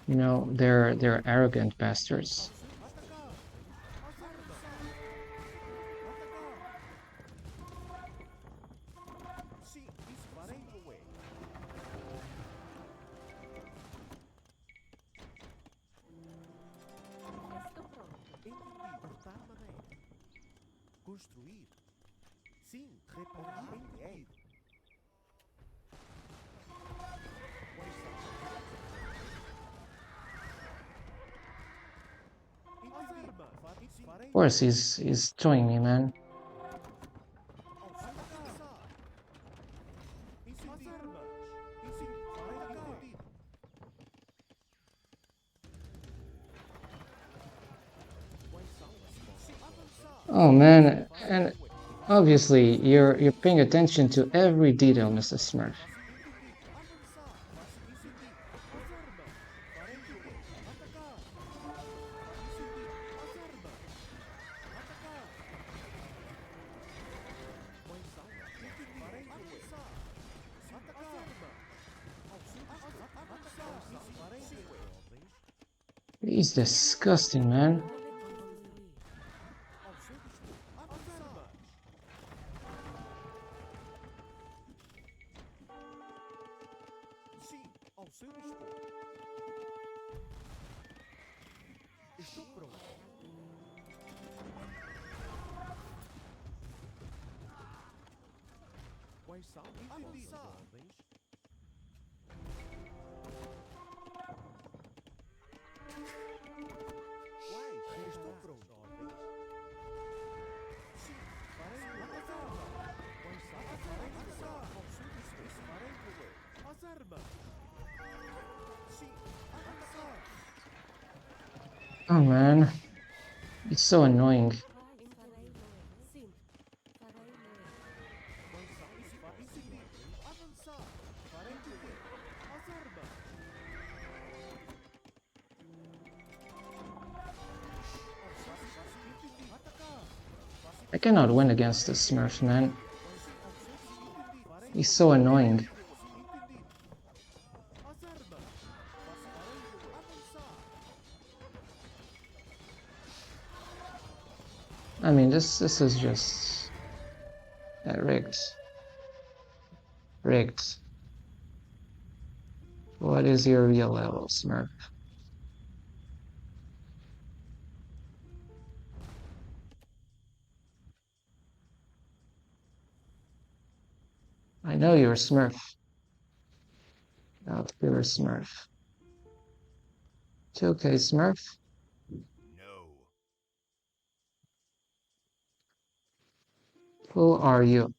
[SPEAKER 1] You know, they're arrogant bastards.
[SPEAKER 2] Atacar. As armas. Atacar. Sim. Farei mover.
[SPEAKER 3] Estou pronto.
[SPEAKER 2] Entendi. Cortar madeira. Construir. Sim. Reparar. Entendi. Quais são? As armas. Farei
[SPEAKER 1] Of course, he's joining me, man.
[SPEAKER 2] ao seu avançar. As armas. Farei entendido. Quais são? Sim. Avançar.
[SPEAKER 1] Oh man, and obviously you're paying attention to every detail, Mr. Smurf.
[SPEAKER 2] Entendi. Avançar. Entendi. As armas. Farei entender. Atacar. Entendi. As armas. Atacar. Quais são? Entendi. Farei avançar. Atacar. As armas. Ao seu avançar. Farei entender.
[SPEAKER 1] He's disgusting, man.
[SPEAKER 3] Construir.
[SPEAKER 2] Ao seu destino. Avançar. Sim, ao seu dispor. Estou pronto. Quais são? Entendi. Ordens. Quais? Estou pronto. Ordens. Sim, farei atacar. Quais são? Farei atacar. Ao seu dispor. Farei mover. As armas. Sim, atacar.
[SPEAKER 1] Oh man, it's so annoying.
[SPEAKER 3] Farei moer. Sim. Farei moer.
[SPEAKER 2] Quais são? Entendi. Avançar. Farei mover. As armas. Entendi. Atacar.
[SPEAKER 1] I cannot win against this Smurf, man. He's so annoying.
[SPEAKER 2] Entendi. As armas. Farei mover. Avançar.
[SPEAKER 1] I mean, this is just rigged. Rigged. What is your real level, Smurf? I know you're a Smurf. Out you're a Smurf. It's okay, Smurf.
[SPEAKER 2] No.
[SPEAKER 1] Who are you?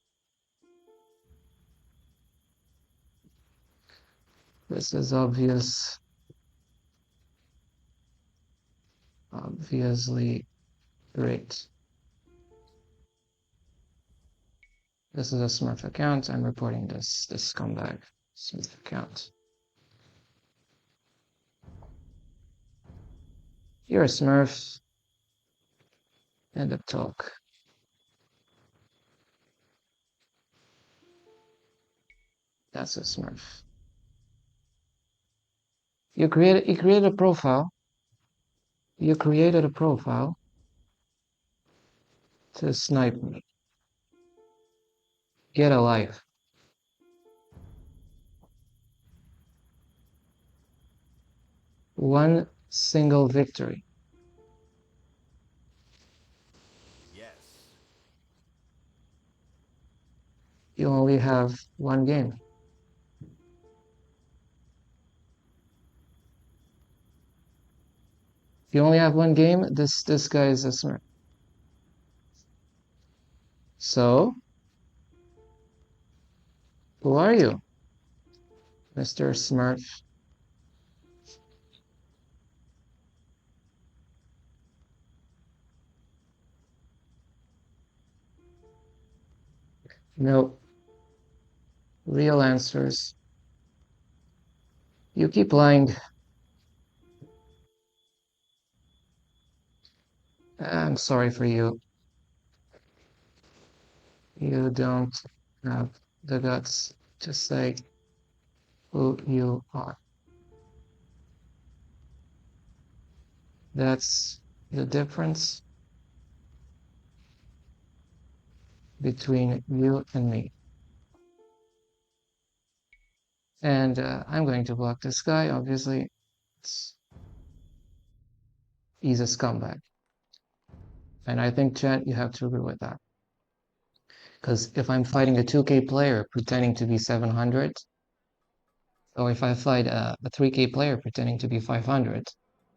[SPEAKER 1] This is obvious. Obviously rigged. This is a Smurf account. I'm reporting this scumbag Smurf account. You're a Smurf. End of talk. That's a Smurf. You created a profile. You created a profile to snipe me. Get a life. One single victory.
[SPEAKER 2] Yes.
[SPEAKER 1] You only have one game. You only have one game. This guy is a smurf. So, who are you, Mr. Smurf? No real answers. You keep lying. I'm sorry for you. You don't have the guts to say who you are. That's the difference between you and me. And I'm going to block this guy, obviously. It's, he's a scumbag. And I think, chat, you have to agree with that. Because if I'm fighting a 2K player pretending to be 700, or if I fight a 3K player pretending to be 500,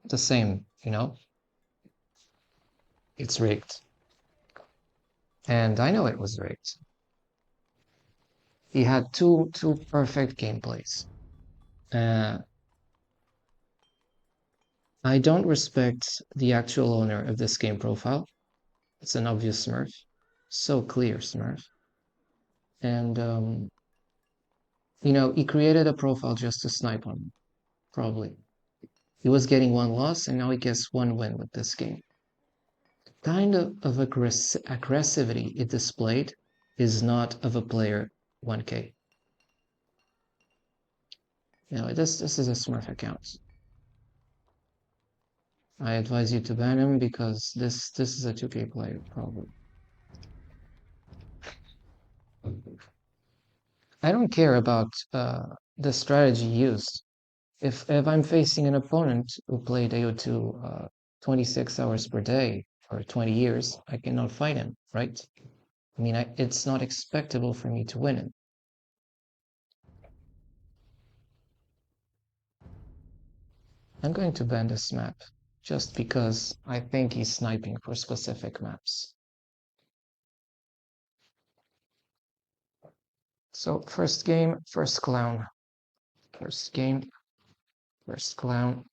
[SPEAKER 1] the same, you know? It's rigged. And I know it was rigged. He had two perfect gameplays. Uh, I don't respect the actual owner of this game profile. It's an obvious smurf. So clear smurf. And, he created a profile just to snipe on me, probably. He was getting one loss, and now he gets one win with this game. Kind of aggressivity it displayed is not of a player 1K. This is a Smurf account. I advise you to ban him because this is a 2K player, probably. I don't care about the strategy used. If I'm facing an opponent who played AO2 26 hours per day for 20 years, I cannot fight him, right? I mean, it's not expectable for me to win him. I'm going to ban this map just because I think he's sniping for specific maps. So first game, first clown. First game, first clown.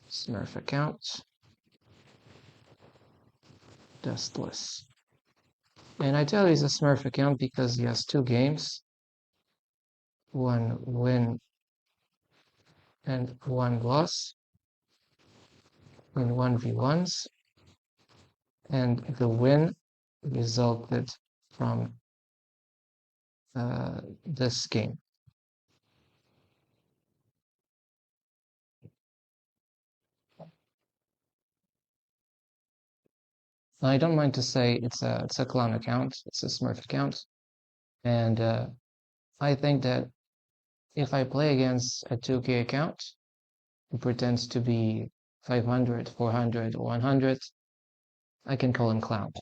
[SPEAKER 1] Smurf account. Dustless. And I tell you he's a Smurf account because he has two games. One win and one loss in 1v1s. And the win resulted from this game. I don't mind to say it's a clown account, it's a Smurf account, and I think that if I play against a 2K account who pretends to be 500, 400, or 100, I can call him clown.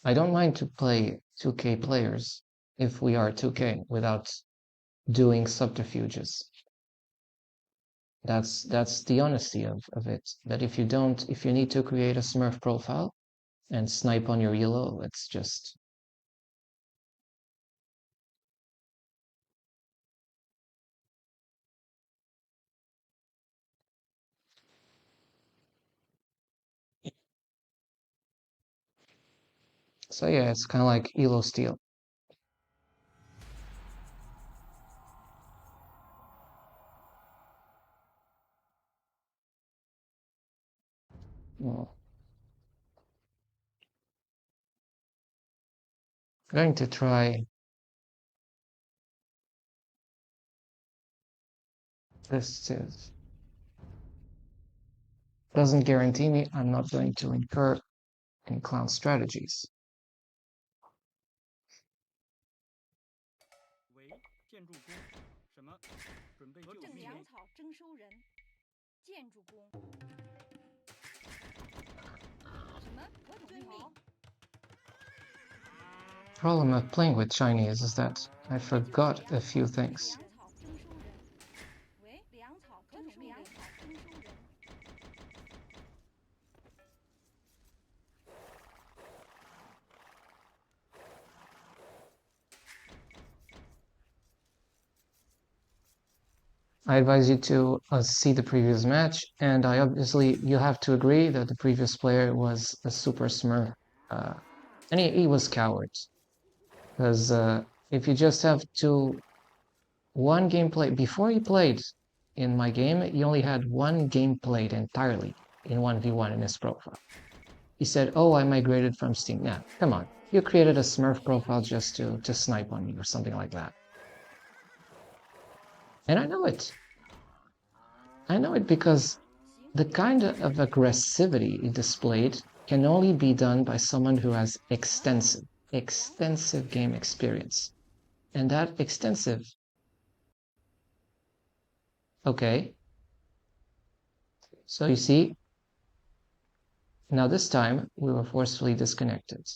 [SPEAKER 1] I don't mind to play 2K players if we are 2K without doing subterfuges. That's the honesty of it. But if you need to create a Smurf profile and snipe on your elo, it's just so yeah, it's kind of like elo steal. Well, I'm going to try This doesn't guarantee me I'm not going to incur in clown strategies.
[SPEAKER 4] 喂，建筑工，什么？准备就绪。
[SPEAKER 5] 粮草征收人，建筑工。什么？我遵命。
[SPEAKER 1] Problem of playing with Chinese is that I forgot a few things.
[SPEAKER 5] 粮草征收人。喂，粮草征收人。
[SPEAKER 1] I advise you to see the previous match, and you have to agree that the previous player was a super smurf, and he was coward. Because if you just have one gameplay before he played in my game, he only had one game played entirely in 1v1 in his profile. He said, "Oh, I migrated from Steam." Yeah, come on, you created a Smurf profile just to snipe on me or something like that. And I know it. I know it because the kind of aggressivity he displayed can only be done by someone who has extensive game experience. And that extensive. Okay. So you see, now this time we were forcefully disconnected.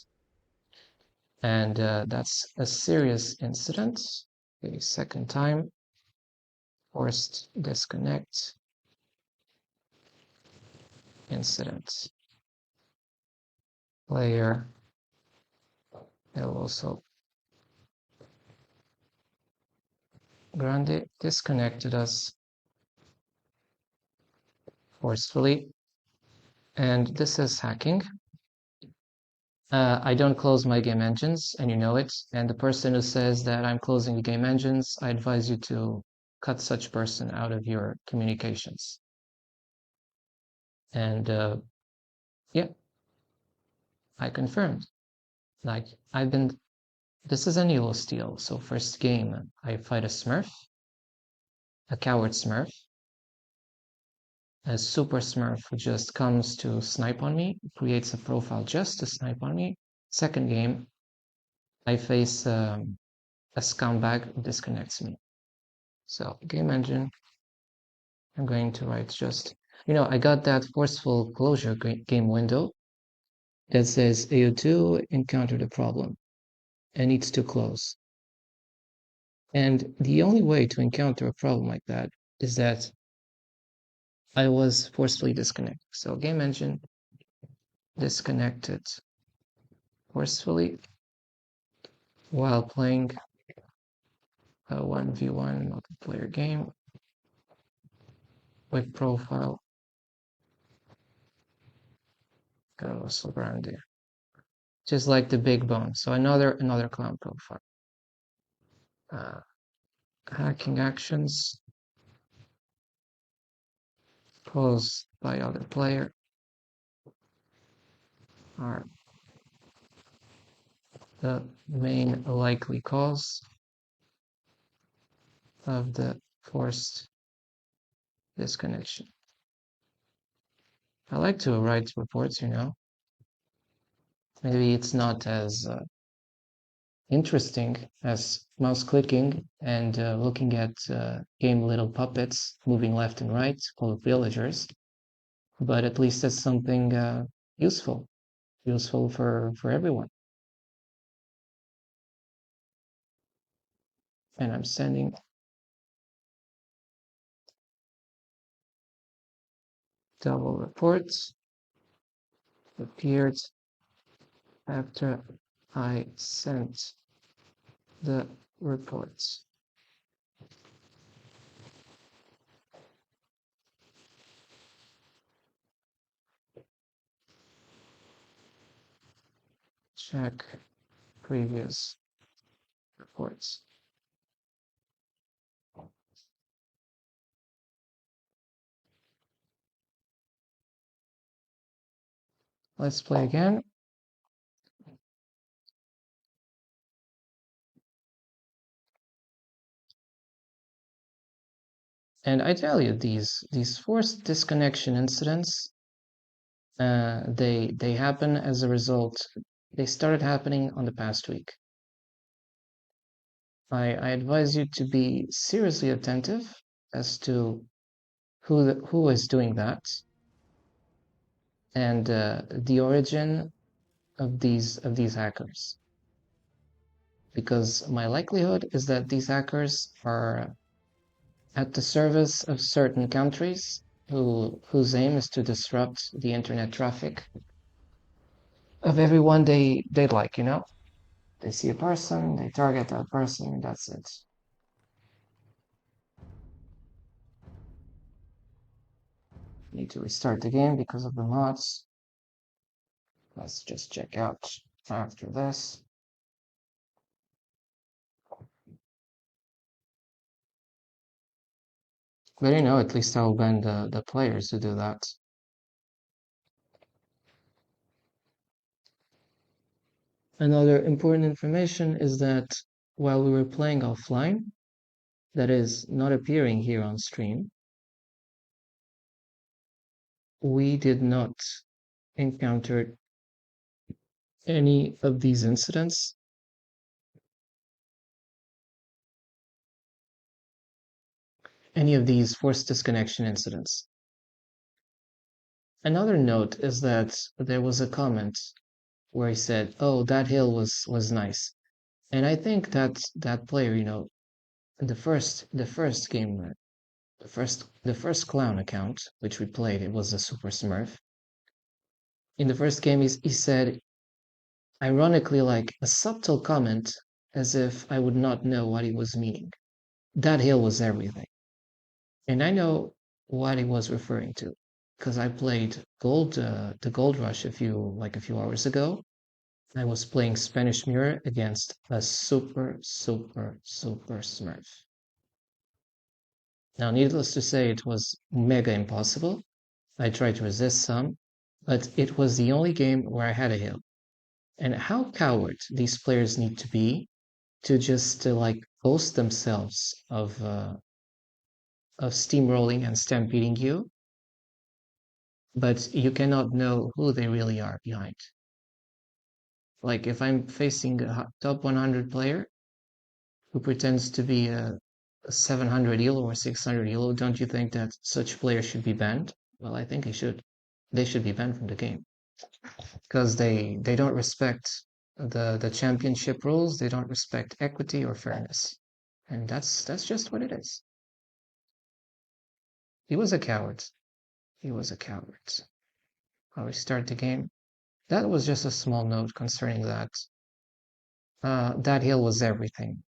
[SPEAKER 1] And that's a serious incident. Okay, second time, forced disconnect incident. Player also Grande disconnected us forcefully, and this is hacking. I don't close my game engines, and you know it. And the person who says that I'm closing the game engines, I advise you to cut such person out of your communications. And yeah, I confirmed. Like this is an Elo steal. So first game, I fight a Smurf, a coward Smurf, a super Smurf who just comes to snipe on me, creates a profile just to snipe on me. Second game, I face a scumbag who disconnects me. So game engine, I'm going to write just, I got that forceful closure game window that says Ao2 encountered a problem and needs to close. And the only way to encounter a problem like that is that I was forcefully disconnected. So game engine disconnected forcefully while playing a 1v1 multiplayer game with profile Carlos Grande. Just like the big bone. So another clown profile. Hacking actions caused by other player are the main likely cause of the forced disconnection. I like to write reports, Maybe it's not as interesting as mouse clicking and looking at game little puppets moving left and right called villagers, but at least it's something useful for everyone. And I'm sending double reports appeared after I sent the reports. Check previous reports. Let's play again. And I tell you, these forced disconnection incidents, they happen as a result. They started happening on the past week. I advise you to be seriously attentive as to who is doing that and the origin of these hackers. Because my likelihood is that these hackers are at the service of certain countries whose aim is to disrupt the internet traffic of everyone they like, you know? They see a person, they target that person, and that's it. Need to restart the game because of the mods. Let's just check out after this. But you know, at least I'll ban the players who do that. Another important information is that while we were playing offline, that is not appearing here on stream, we did not encounter any of these incidents. Any of these forced disconnection incidents. Another note is that there was a comment where he said, "Oh, that hill was nice," and I think that that player, you know, the first game, the first clown account which we played, it was a super smurf. In the first game, he said, ironically, like a subtle comment, as if I would not know what he was meaning. That hill was everything, and I know what he was referring to because I played the Gold Rush a few hours ago. I was playing Spanish Mirror against a super Smurf. Now, needless to say, it was mega impossible. I tried to resist some, but it was the only game where I had a hill. And how coward these players need to be to just like boast themselves of steamrolling and stampeding you, but you cannot know who they really are behind. Like if I'm facing a top 100 player who pretends to be a 700 elo or 600 elo, don't you think that such players should be banned? Well, I think he should. They should be banned from the game because they don't respect the championship rules. They don't respect equity or fairness, and that's just what it is. He was a coward. He was a coward. I'll restart the game. That was just a small note concerning that. That hill was everything.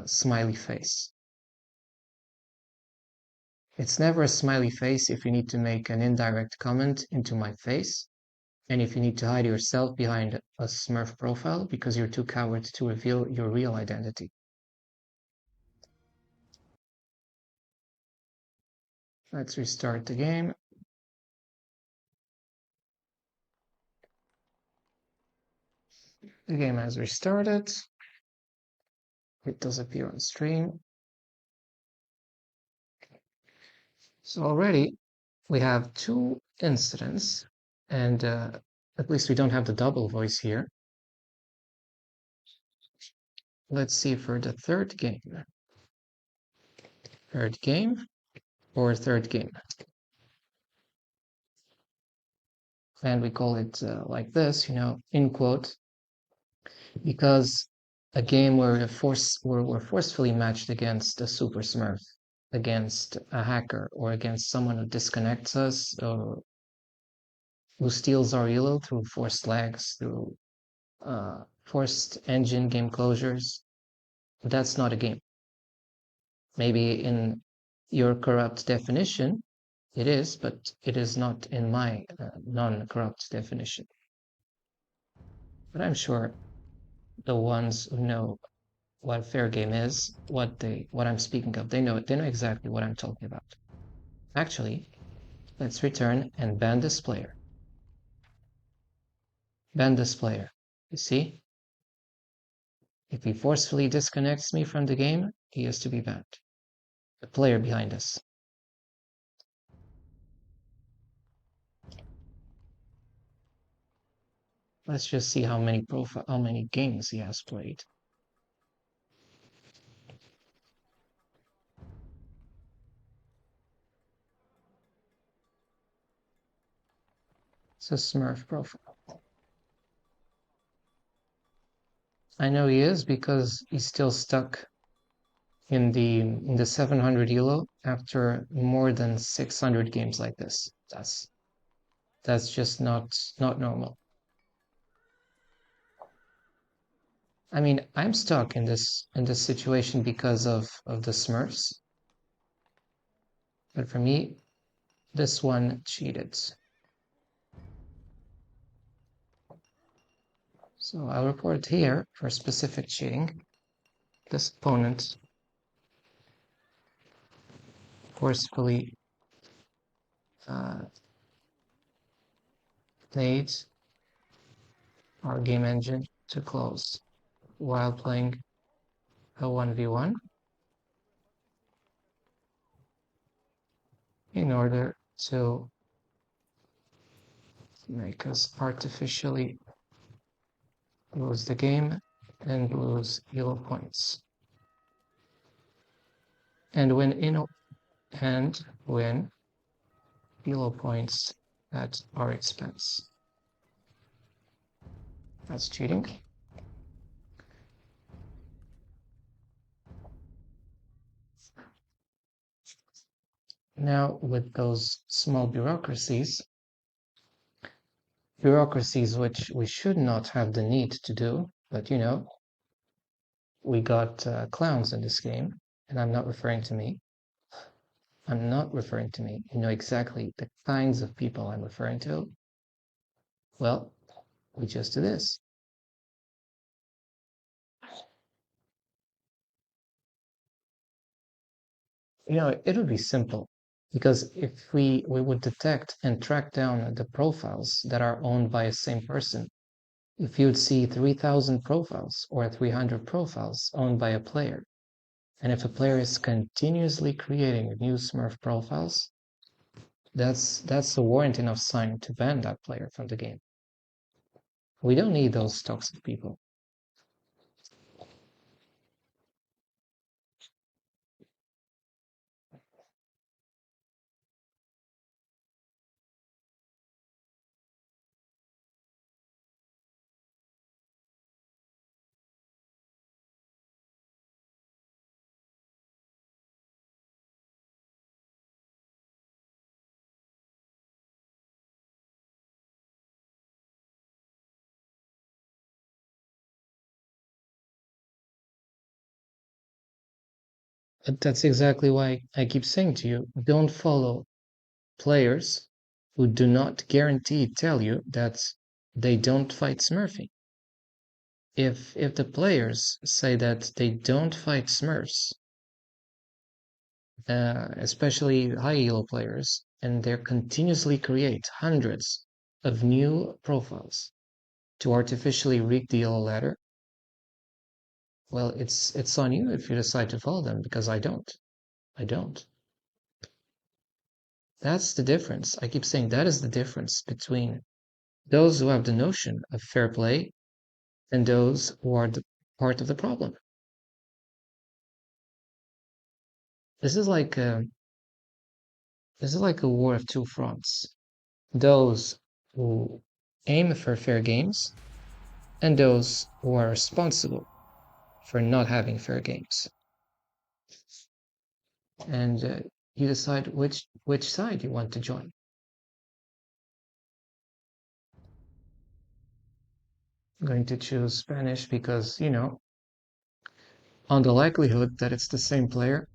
[SPEAKER 1] Smiley face. It's never a smiley face if you need to make an indirect comment into my face, and if you need to hide yourself behind a Smurf profile because you're too coward to reveal your real identity. Let's restart the game. The game has restarted. It does appear on stream. So already we have 2 incidents, and at least we don't have the double voice here. Let's see for the third game. Third game or third game. And we call it like this, you know, in quote, because a game where we're forcefully matched against a super smurf, against a hacker, or against someone who disconnects us, or who steals our elo through forced lags, through forced engine game closures, that's not a game. Maybe in your corrupt definition, it is, but it is not in my non-corrupt definition. But I'm sure the ones who know what fair game is, what I'm speaking of, they know exactly what I'm talking about. Actually, let's return and ban this player. Ban this player. You see? If he forcefully disconnects me from the game, he is to be banned. The player behind us. Let's just see how many games he has played. It's a Smurf profile. I know he is because he's still stuck in the 700 elo after more than 600 games like this. That's just not normal. I mean, I'm stuck in this situation because of the Smurfs. But for me, this one cheated. So I'll report here for specific cheating. This opponent forcefully made our game engine to close while playing a 1v1 in order to make us artificially lose the game and lose elo points. And win elo points at our expense. That's cheating. Now, with those small bureaucracies which we should not have the need to do, but you know, we got clowns in this game, and I'm not referring to me. I'm not referring to me. You know exactly the kinds of people I'm referring to. Well, we just do this. You know, it would be simple because if we would detect and track down the profiles that are owned by a same person, if you'd see 3,000 profiles or 300 profiles owned by a player, and if a player is continuously creating new Smurf profiles, that's a warrant enough sign to ban that player from the game. We don't need those toxic people. But that's exactly why I keep saying to you, don't follow players who do not guarantee tell you that they don't fight smurfing. If the players say that they don't fight smurfs, especially high elo players, and they continuously create hundreds of new profiles to artificially rig the elo ladder, well, it's on you if you decide to follow them, because I don't. That's the difference. I keep saying that is the difference between those who have the notion of fair play and those who are the part of the problem. This is like a war of two fronts. Those who aim for fair games and those who are responsible for not having fair games. And you decide which side you want to join. I'm going to choose Spanish because, you know, on the likelihood that it's the same player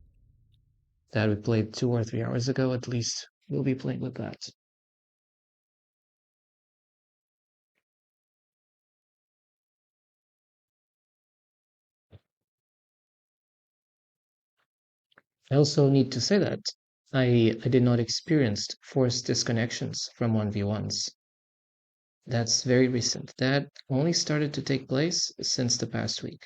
[SPEAKER 1] that we played 2 or 3 hours ago, at least we'll be playing with that. I also need to say that I did not experience forced disconnections from 1v1s. That's very recent. That only started to take place since the past week.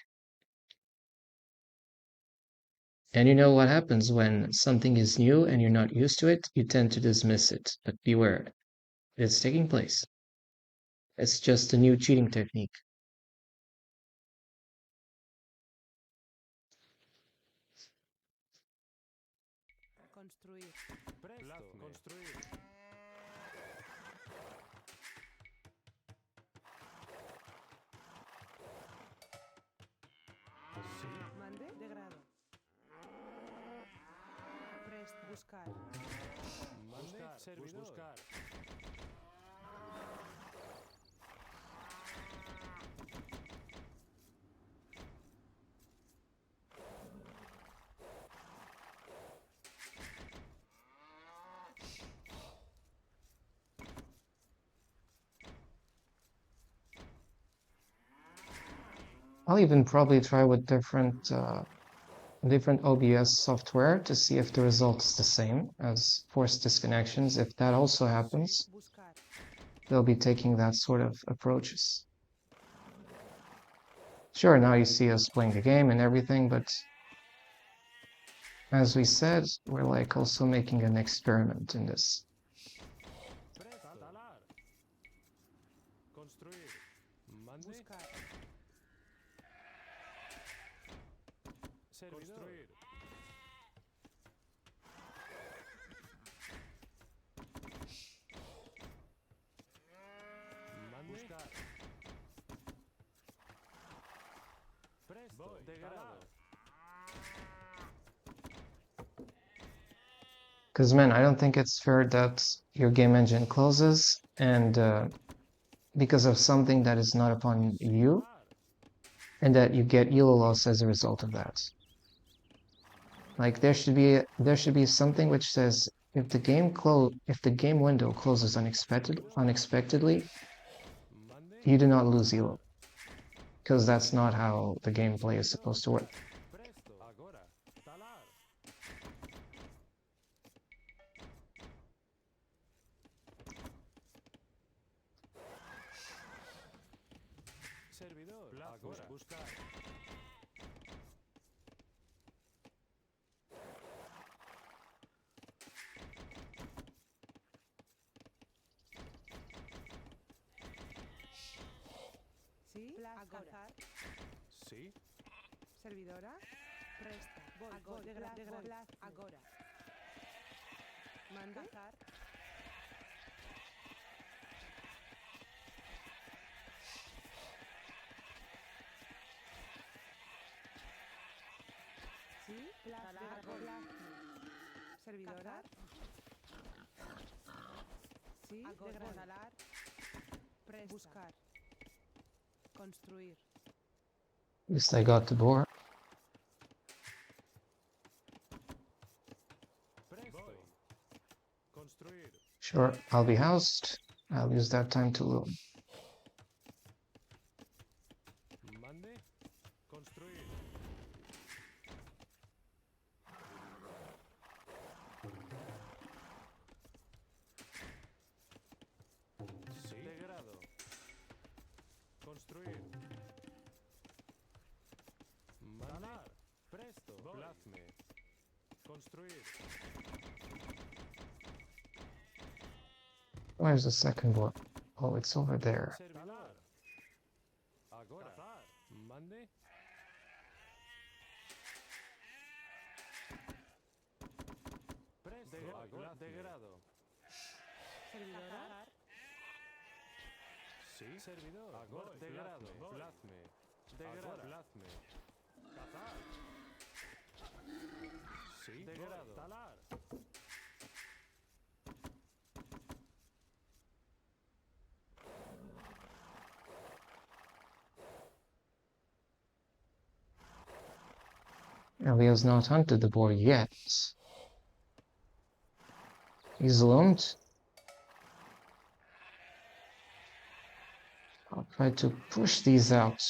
[SPEAKER 1] And you know what happens when something is new and you're not used to it, you tend to dismiss it. But beware, it's taking place. It's just a new cheating technique.
[SPEAKER 6] Construir.
[SPEAKER 2] Presto. Construir. Sí.
[SPEAKER 6] Mande. De grado. Presto. Buscar.
[SPEAKER 2] Mande. Buscar. Servidor. Buscar.
[SPEAKER 1] I'll even probably try with different OBS software to see if the result is the same as forced disconnections. If that also happens,
[SPEAKER 6] Buscar.
[SPEAKER 1] they'll be taking that sort of approaches. Sure, now you see us playing the game and everything, but as we said, we're like also making an experiment in this.
[SPEAKER 2] Presto. Talar. Construir. Mande.
[SPEAKER 6] Buscar.
[SPEAKER 2] Servidor. Construir. Mande. Buscar. Presto. Voy. De grado.
[SPEAKER 1] Because, man, I don't think it's fair that your game engine closes and because of something that is not upon you, and that you get elo loss as a result of that. Like there should be something which says if the game window closes unexpectedly,
[SPEAKER 2] Mande.
[SPEAKER 1] you do not lose elo, because that's not how the gameplay is supposed to work.
[SPEAKER 2] Presto. Agora. Talar. Servidor. Agora. Buscar.
[SPEAKER 6] Sí. Agora.
[SPEAKER 2] Sí.
[SPEAKER 6] Servidora. Presta. Voy. Agora. De grado. Agora. Mande. Cazar. Sí. Talar. Servidora. Sí. De grado. Talar. Presta. Buscar. Construir.
[SPEAKER 1] At least I got the board.
[SPEAKER 2] Presto. Construir.
[SPEAKER 1] Sure, I'll be housed. I'll use that time to loom.
[SPEAKER 2] Mande. Construir. Sí. De grado. Construir. Mandar. Presto. Plazme. Construir.
[SPEAKER 1] Where's the second board? Oh, it's over there.
[SPEAKER 2] Servidor. Agora. Cazar. Mande. Presto. Agora. De grado.
[SPEAKER 6] Servidora.
[SPEAKER 2] Sí. Servidor. Agora. De grado. Plazme. De grado. Plazme. Cazar. Sí. De grado. Talar.
[SPEAKER 1] Elio's not hunted the board yet. He's loomed. I'll try to push these out.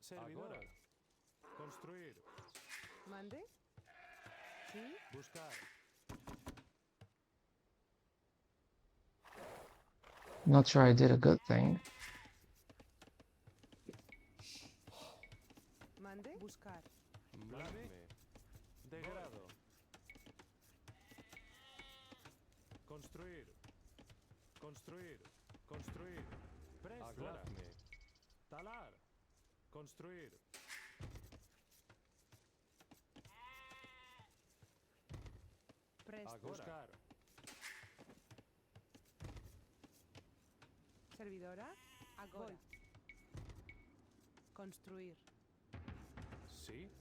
[SPEAKER 2] Servidor. Construir.
[SPEAKER 6] Mande. Sí.
[SPEAKER 2] Buscar.
[SPEAKER 1] Not sure I did a good thing.
[SPEAKER 6] Buscar.
[SPEAKER 2] Mande. Degrado. Construir. Construir. Construir. Presto. Hazme. Talar. Construir.
[SPEAKER 6] Presto.
[SPEAKER 2] Buscar.
[SPEAKER 6] Servidora. Agora. Construir.
[SPEAKER 2] Sí.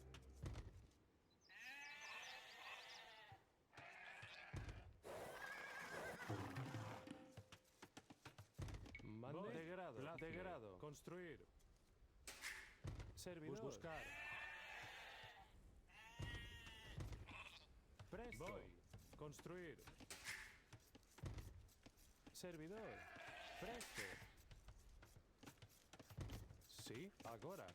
[SPEAKER 2] Mande. Degrado. Degrado. Construir. Servidor. Buscar. Presto. Voy. Construir. Servidor. Presto. Sí. Agora.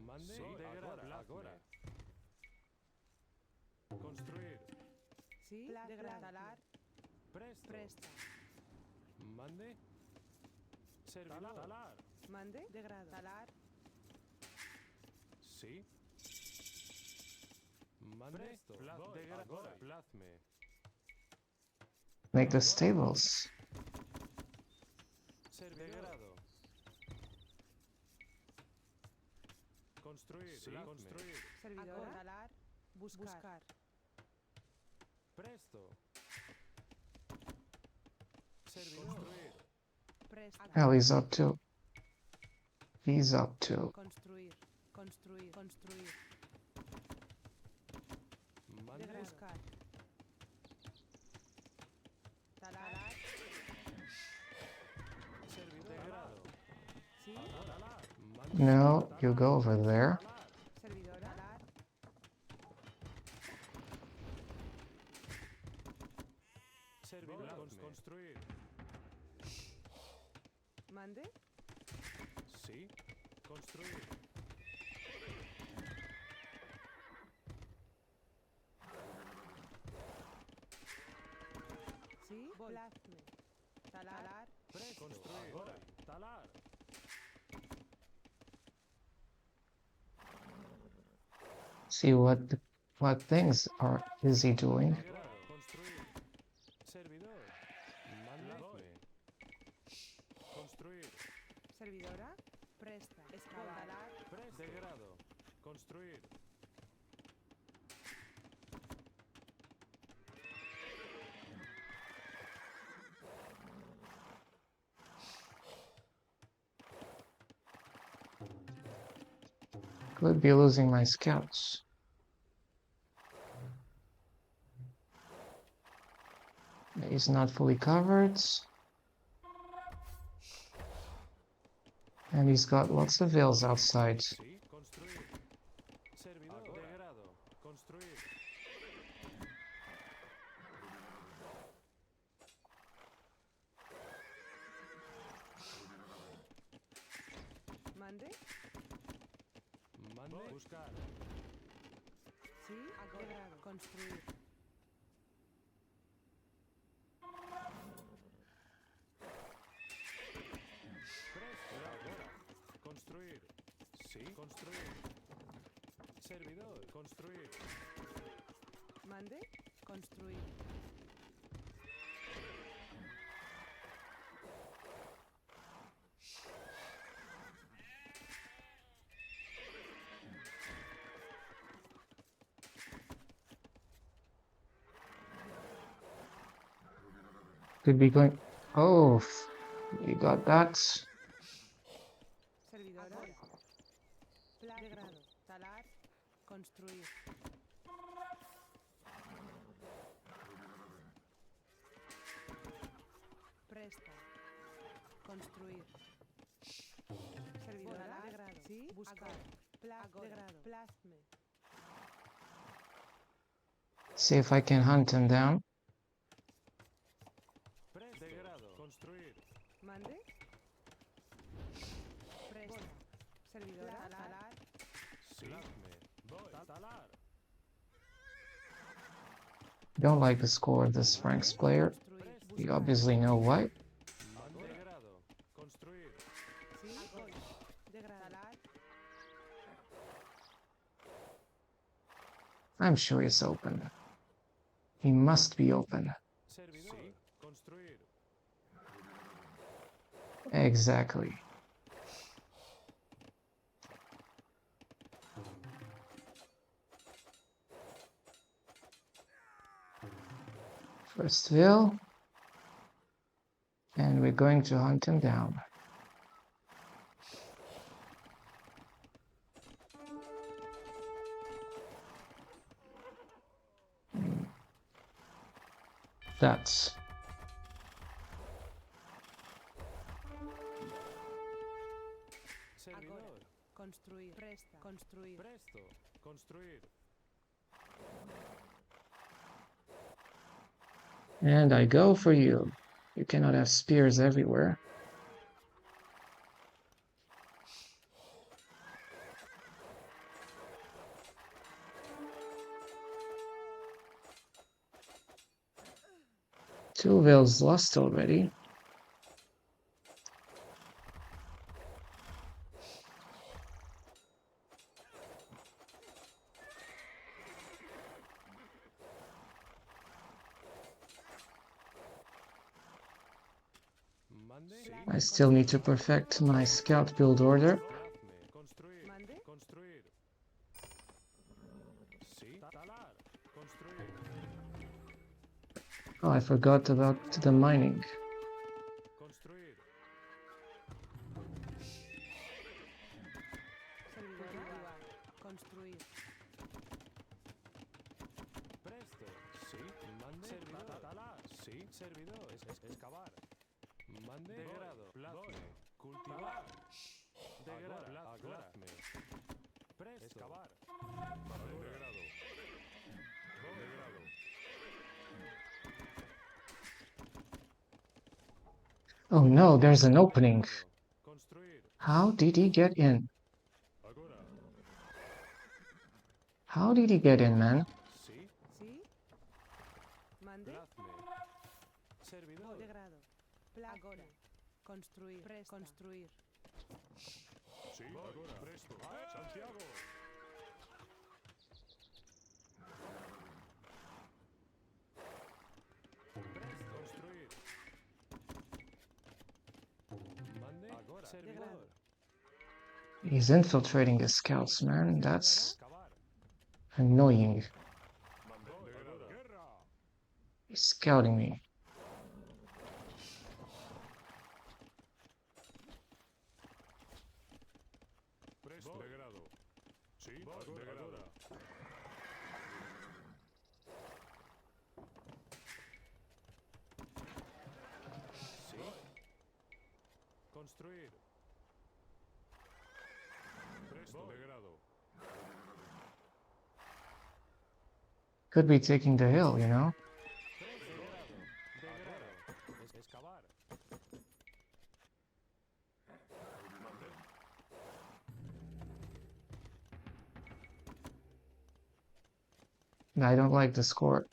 [SPEAKER 2] Mande. Sí. Degrado. Agora. Construir.
[SPEAKER 6] Sí. Talar.
[SPEAKER 2] Presto.
[SPEAKER 6] Presta.
[SPEAKER 2] Mande. Servidor. Talar.
[SPEAKER 6] Mande. Degrado. Talar.
[SPEAKER 2] Sí. Mande. Presto. Agora. Plazme.
[SPEAKER 1] Make the stables.
[SPEAKER 2] Degrado. Construir. Sí. Construir.
[SPEAKER 6] Servidora. Talar. Buscar.
[SPEAKER 2] Presto. Servidor. Construir.
[SPEAKER 6] Presta.
[SPEAKER 1] Well, he's up to. He's up to.
[SPEAKER 6] Construir. Construir. Construir.
[SPEAKER 2] Mande.
[SPEAKER 6] Buscar. Talar.
[SPEAKER 2] Servidor. Degrado.
[SPEAKER 6] Sí.
[SPEAKER 2] Talar. Mande.
[SPEAKER 1] No, you go over there.
[SPEAKER 2] Talar.
[SPEAKER 6] Servidora. Talar.
[SPEAKER 2] Servidor. Construir.
[SPEAKER 6] Mande.
[SPEAKER 2] Sí. Construir.
[SPEAKER 6] Sí. Plazme. Talar.
[SPEAKER 2] Presto. Construir. Agora. Talar.
[SPEAKER 1] See what things is he doing?
[SPEAKER 2] Degrado. Construir. Servidor. Mande. Construir.
[SPEAKER 6] Servidora. Presta. Talar.
[SPEAKER 2] Presto. Degrado. Construir.
[SPEAKER 1] Could be losing my scouts. He's not fully covered. And he's got lots of veils outside.
[SPEAKER 2] Sí. Construir. Servidor. Degrado. Construir.
[SPEAKER 6] Mande.
[SPEAKER 2] Mande. Buscar.
[SPEAKER 6] Sí. Degrado. Construir.
[SPEAKER 2] Presto. Agora. Construir. Sí. Construir. Servidor. Construir.
[SPEAKER 6] Mande. Construir.
[SPEAKER 1] Could be going. Oh, you got that.
[SPEAKER 6] Servidora. Degrado. Talar. Construir. Presta. Construir. Servidora. Degrado. Sí. Buscar. Degrado. Plazme.
[SPEAKER 1] See if I can hunt him down.
[SPEAKER 2] Presto. Degrado. Construir.
[SPEAKER 6] Mande. Presta. Servidora. Talar.
[SPEAKER 2] Sí. Plazme. Voy. Talar.
[SPEAKER 1] Don't like the score of this Franks player.
[SPEAKER 6] Construir.
[SPEAKER 1] You obviously know why.
[SPEAKER 2] Degrado. Construir.
[SPEAKER 6] Sí.
[SPEAKER 1] I'm sure it's open. He must be open.
[SPEAKER 2] Servidor. Construir.
[SPEAKER 1] Exactly. First Will. And we're going to hunt him down. That's
[SPEAKER 2] Servidor.
[SPEAKER 6] Construir. Presta. Construir.
[SPEAKER 2] Presto. Construir.
[SPEAKER 1] and I go for you. You cannot have spears everywhere. Two Wills lost already.
[SPEAKER 2] Mande.
[SPEAKER 1] I still need to perfect my scout build order.
[SPEAKER 2] Plazme. Construir.
[SPEAKER 6] Mande.
[SPEAKER 2] Construir. Sí. Talar. Construir.
[SPEAKER 1] Oh, I forgot about the mining.
[SPEAKER 2] Construir.
[SPEAKER 6] Servidor activar. Construir.
[SPEAKER 2] Presto. Sí. Mande. Servidor. Talar. Sí. Servidor. Excavar. Mande. Degrado. Plazme. Cultivar. Degrado. Plazme. Presto. Excavar. Mande. Degrado. Degrado.
[SPEAKER 1] Oh no, there's an opening.
[SPEAKER 2] Construir.
[SPEAKER 1] How did he get in?
[SPEAKER 2] Agora.
[SPEAKER 1] How did he get in, man?
[SPEAKER 2] Sí.
[SPEAKER 6] ¿Sí? Mande.
[SPEAKER 2] Plazme. Servidor.
[SPEAKER 6] Degrado. Agora. Construir. Presta. Construir.
[SPEAKER 2] Sí. Agora. Presto. Santiago. Presto. Construir. Mande. Agora. Servidor.
[SPEAKER 1] He's infiltrating the scouts, man. That's
[SPEAKER 2] Excavar.
[SPEAKER 1] annoying.
[SPEAKER 2] Mande. Degrado. Guerra.
[SPEAKER 1] He's scouting me.
[SPEAKER 2] Presto. Degrado. Sí. Agora. Sí. Construir. Presto. Degrado.
[SPEAKER 1] Could be taking the hill, you know?
[SPEAKER 2] Degrado. Degrado. Excavar. Mande.
[SPEAKER 1] I don't like the score.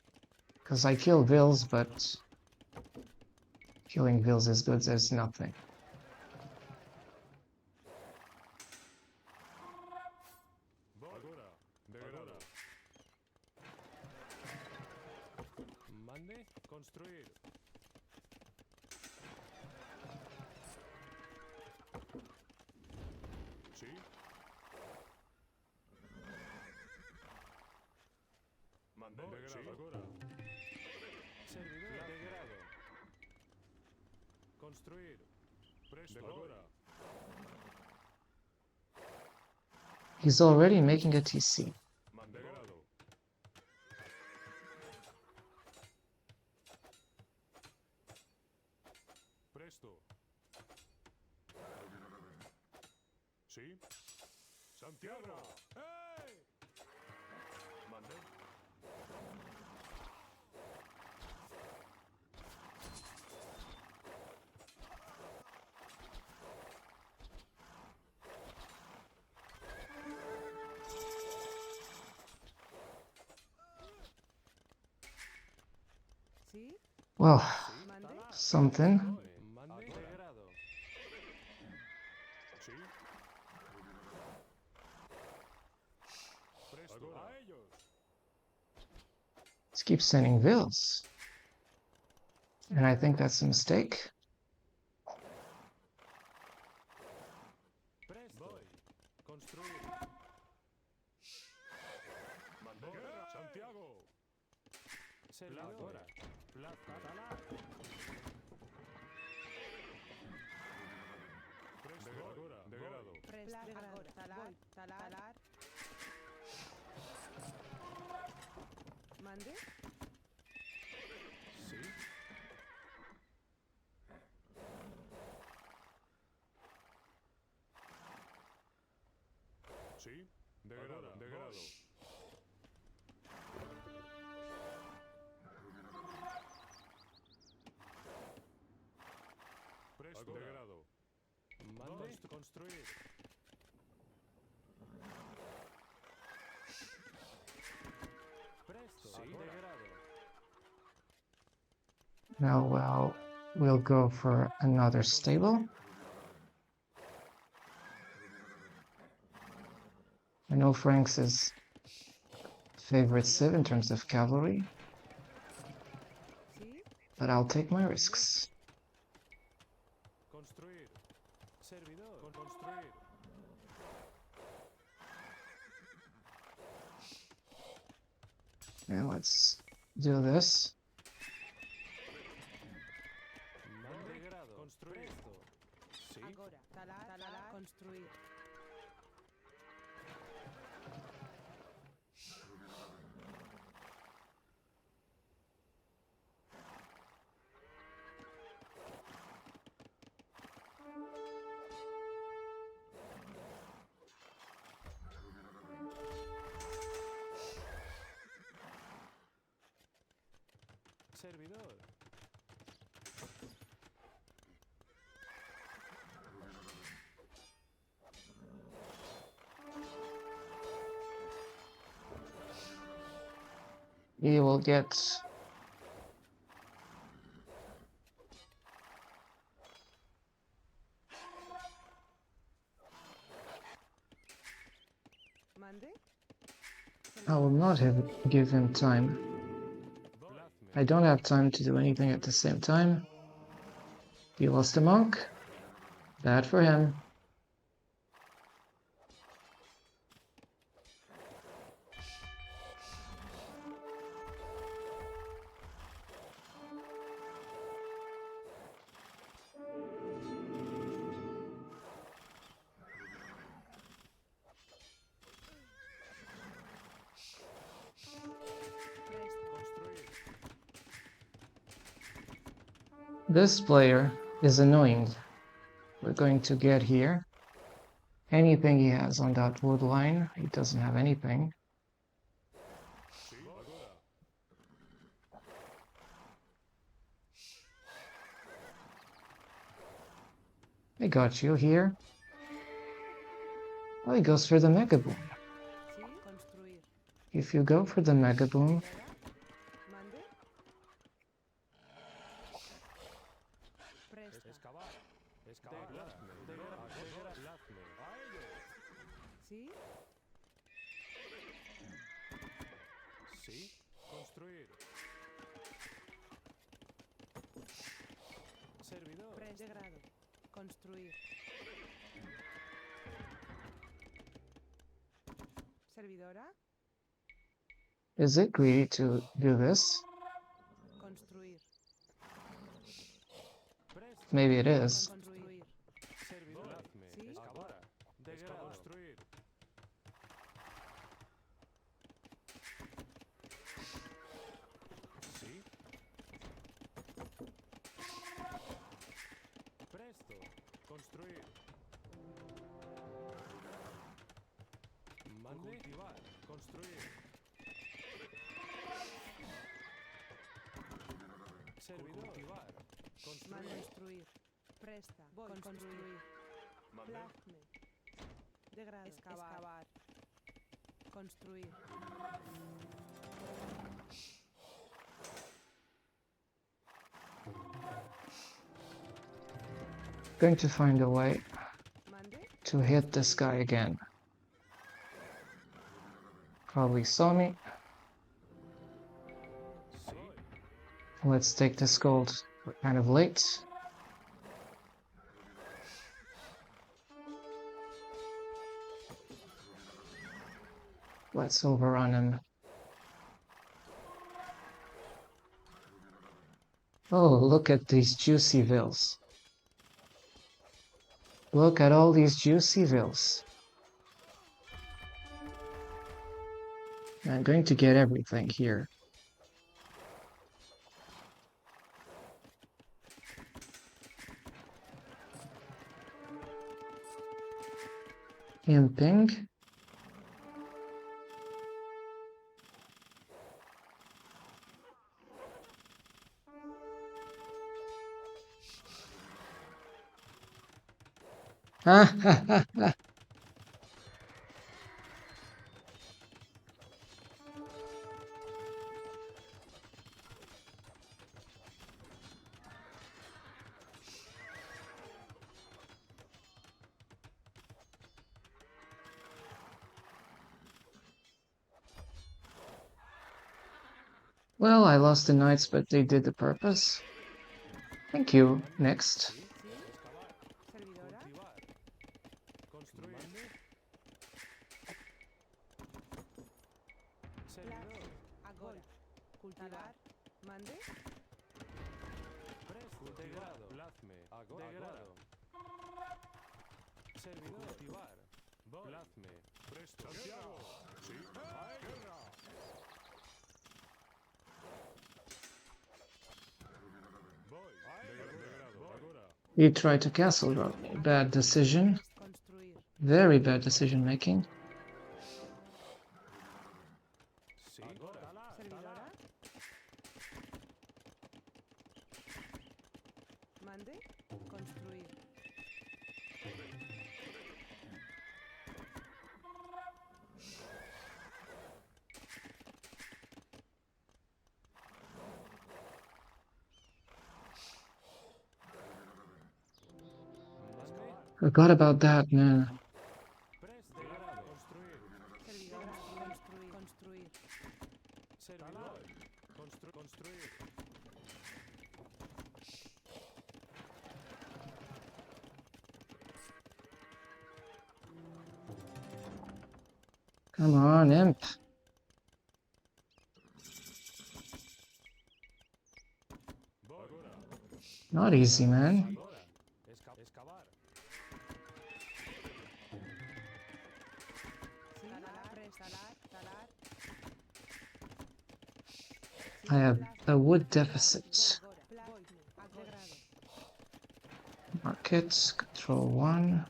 [SPEAKER 1] Because I kill Vills, but killing Vills is good as nothing.
[SPEAKER 2] Agora. Degrado. Mande. Construir. Sí. Mande. Degrado. Agora. Servidor. Degrado. Construir. Presto. Agora.
[SPEAKER 1] He's already making a TC.
[SPEAKER 2] Mande. Degrado. Presto. Sí. Santiago. ¡Hey! Mande.
[SPEAKER 6] ¿Sí?
[SPEAKER 1] Well,
[SPEAKER 6] Mande.
[SPEAKER 1] something.
[SPEAKER 2] Mande. Degrado. Sí. Presto. A ellos.
[SPEAKER 1] keeps sending bills. And I think that's a mistake.
[SPEAKER 2] Voy. Construir. Mandera. Santiago. Servidora. Plaza. Talar. Agora. Degrado.
[SPEAKER 6] Presta. Agora. Talar. Talar. Mande.
[SPEAKER 2] Sí. Sí. Degrado. Degrado. Presto. Degrado. Mande. Construir. Presto. Sí. Degrado.
[SPEAKER 1] Now, well, we'll go for another stable. I know Frank's is favorite civ in terms of cavalry,
[SPEAKER 6] Sí.
[SPEAKER 1] but I'll take my risks.
[SPEAKER 2] Construir. Servidor. Construir.
[SPEAKER 1] And let's do this.
[SPEAKER 2] Degrado. Construir. Presto. Sí.
[SPEAKER 6] Agora. Talar. Construir.
[SPEAKER 2] Servidor.
[SPEAKER 1] You will get
[SPEAKER 6] Mande.
[SPEAKER 1] I will not give him time. I don't have time to do anything at the same time. He lost a monk. Bad for him. This player is annoying. We're going to get here. Anything he has on that wood line, he doesn't have anything. I got you here. Oh, he goes for the Mega Boom.
[SPEAKER 6] Sí. Construir.
[SPEAKER 1] If you go for the Mega Boom,
[SPEAKER 6] Mande. Presta.
[SPEAKER 2] Excavar. Excavar.
[SPEAKER 6] Sí.
[SPEAKER 2] Sí. Construir. Servidor.
[SPEAKER 6] Presta. Degrado. Construir. Servidora.
[SPEAKER 1] is it greedy to do this?
[SPEAKER 6] Construir.
[SPEAKER 2] Presto.
[SPEAKER 1] Maybe it is.
[SPEAKER 6] Construir.
[SPEAKER 2] Servidor.
[SPEAKER 6] Sí.
[SPEAKER 2] Excavar. Degrado. Construir. Sí. Presto. Construir. Mande. Cultivar. Construir. Servidor. Cultivar.
[SPEAKER 6] Mande.
[SPEAKER 2] Construir.
[SPEAKER 6] Construir. Presta. Voy. Construir. Plasme. Degrado. Excavar. Construir.
[SPEAKER 1] Going to find a way
[SPEAKER 6] Mande.
[SPEAKER 1] to hit this guy again. Probably saw me. Let's take this gold. We're kind of late. Let's overrun him. Oh, look at these juicy vills. Look at all these juicy vills. I'm going to get everything here. Imping. Well, I lost the knights, but they did the purpose. Thank you. Next.
[SPEAKER 6] Servidora. Agora. Cultivar. Mande.
[SPEAKER 2] Degrado. Plazme. Degrado. Servidor. Cultivar. Plazme. Presto. Sí. Guerra.
[SPEAKER 1] You tried to castle drop me. Bad decision.
[SPEAKER 6] Construir.
[SPEAKER 1] Very bad decision making.
[SPEAKER 2] Sí.
[SPEAKER 6] Servidora. Mande. Construir.
[SPEAKER 1] Forgot about that, man.
[SPEAKER 2] Degrado. Construir.
[SPEAKER 6] Servidora. Construir. Construir.
[SPEAKER 2] Servidor. Construir.
[SPEAKER 1] Come on, imp. Not easy, man.
[SPEAKER 2] Excavar.
[SPEAKER 6] Talar.
[SPEAKER 1] I have a wood deficit. Markets, control 1.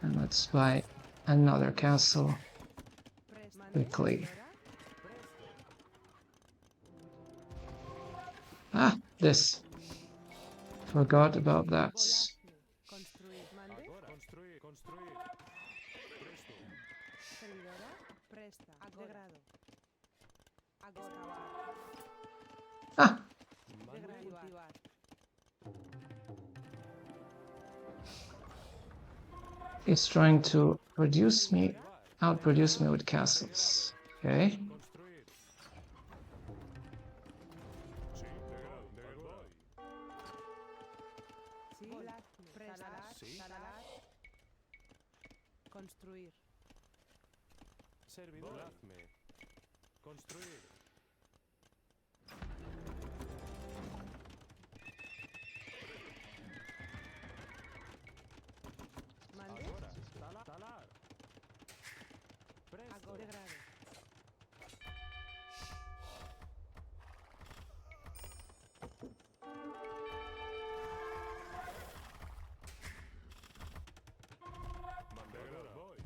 [SPEAKER 1] And let's buy another castle quickly. Ah, this. Forgot about that.
[SPEAKER 6] Construir. Mande.
[SPEAKER 2] Construir. Presto.
[SPEAKER 6] Servidora. Presta. Degrado. Agora.
[SPEAKER 1] Ah,
[SPEAKER 6] Cultivar.
[SPEAKER 1] it's trying to outproduce me with castles. Okay.
[SPEAKER 2] Construir. Sí. Degrado.
[SPEAKER 6] Sí. Talar.
[SPEAKER 2] Sí.
[SPEAKER 6] Talar. Construir.
[SPEAKER 2] Servidor. Plazme. Construir.
[SPEAKER 6] Mande.
[SPEAKER 2] Talar. Presto.
[SPEAKER 6] Degrado.
[SPEAKER 2] Degrado. Voy.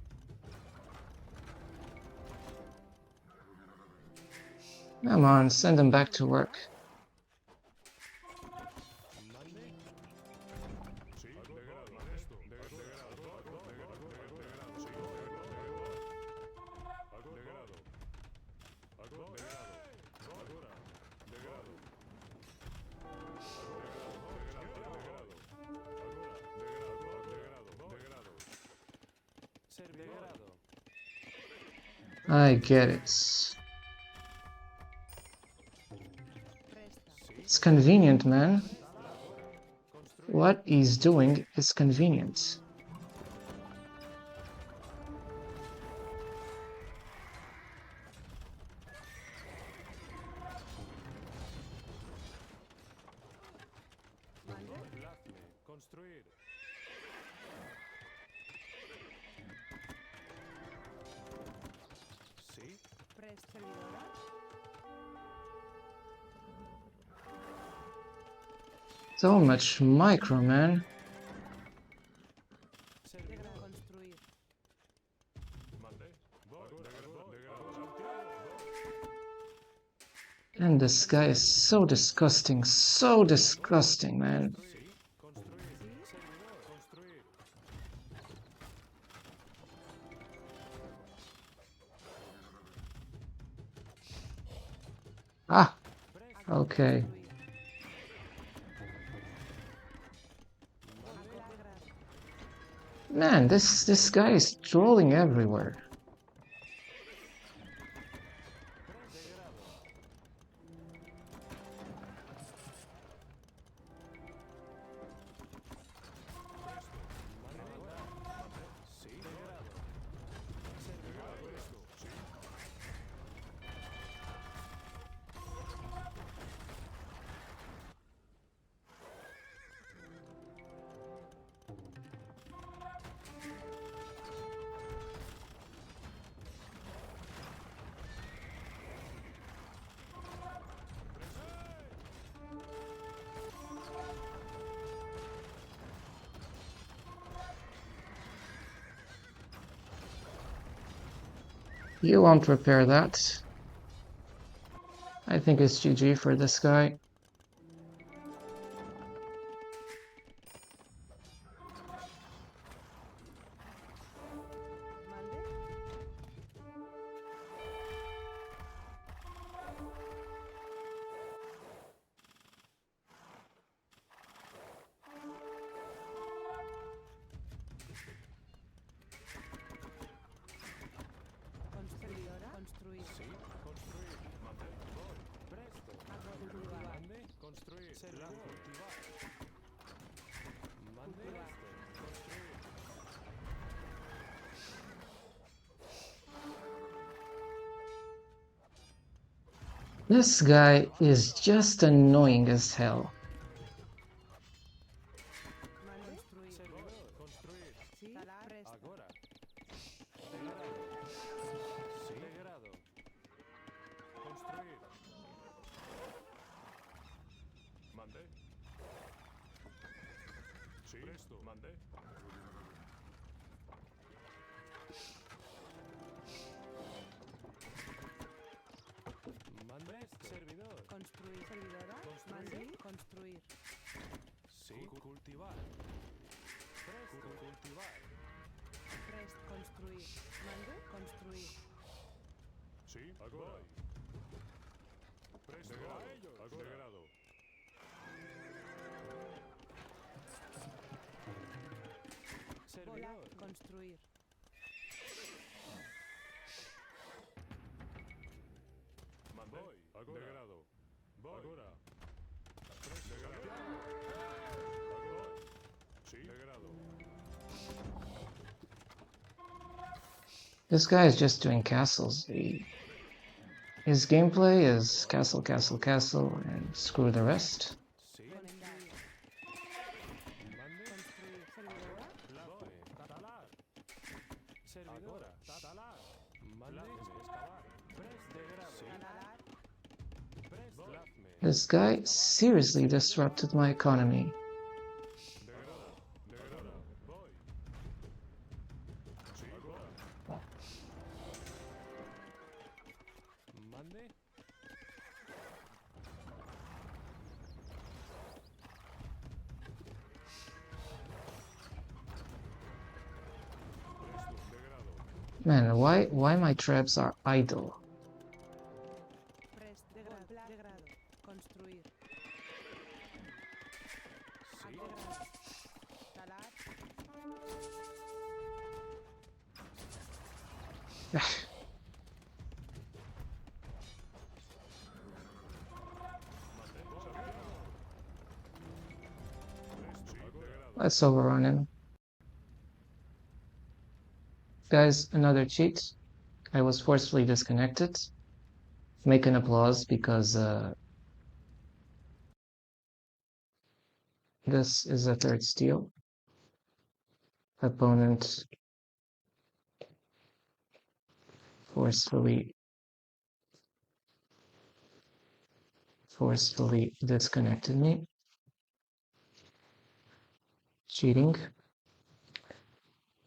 [SPEAKER 1] Come on, send them back to work.
[SPEAKER 2] Mande. Sí. Degrado. Esto. Degrado. Sí. Degrado.
[SPEAKER 1] I get it. It's convenient, man. What he's doing is convenient.
[SPEAKER 6] Servidora.
[SPEAKER 1] So much micro, man.
[SPEAKER 6] Construir.
[SPEAKER 1] And this guy is so disgusting, man. Ah, okay. Man, this guy is trolling everywhere. You won't repair that. I think it's GG for this guy.
[SPEAKER 6] Servidora. Construir.
[SPEAKER 1] This guy is just annoying as hell.
[SPEAKER 6] Construir. Servidora. Mande. Construir.
[SPEAKER 2] Cultivar. Cultivar.
[SPEAKER 6] Construir. Mande. Construir.
[SPEAKER 2] Sí, agora. Presto. Degrado.
[SPEAKER 6] Volar. Construir.
[SPEAKER 2] Voy. Degrado. Agora. Sí, degrado.
[SPEAKER 1] This guy is just doing castles. His gameplay is castle, castle, castle, and screw the rest. This guy seriously disrupted my economy. Man, why my traps are idle?
[SPEAKER 6] Construir.
[SPEAKER 1] Let's overrun him. Guys, another cheat. I was forcefully disconnected. Make an applause because this is a third steal. Opponent forcefully disconnected me. Cheating.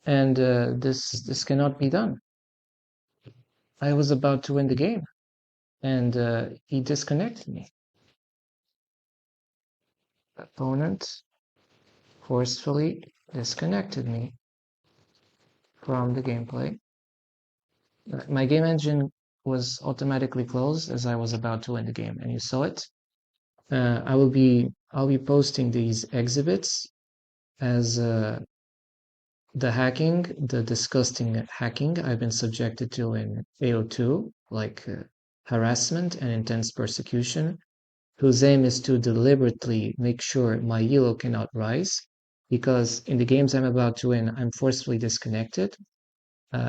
[SPEAKER 1] And this cannot be done. I was about to win the game, and he disconnected me. Opponent forcefully disconnected me from the gameplay. My game engine was automatically closed as I was about to win the game, and you saw it. I'll be posting these exhibits as the disgusting hacking I've been subjected to in Ao2, like harassment and intense persecution, whose aim is to deliberately make sure my elo cannot rise, because in the games I'm about to win, I'm forcefully disconnected,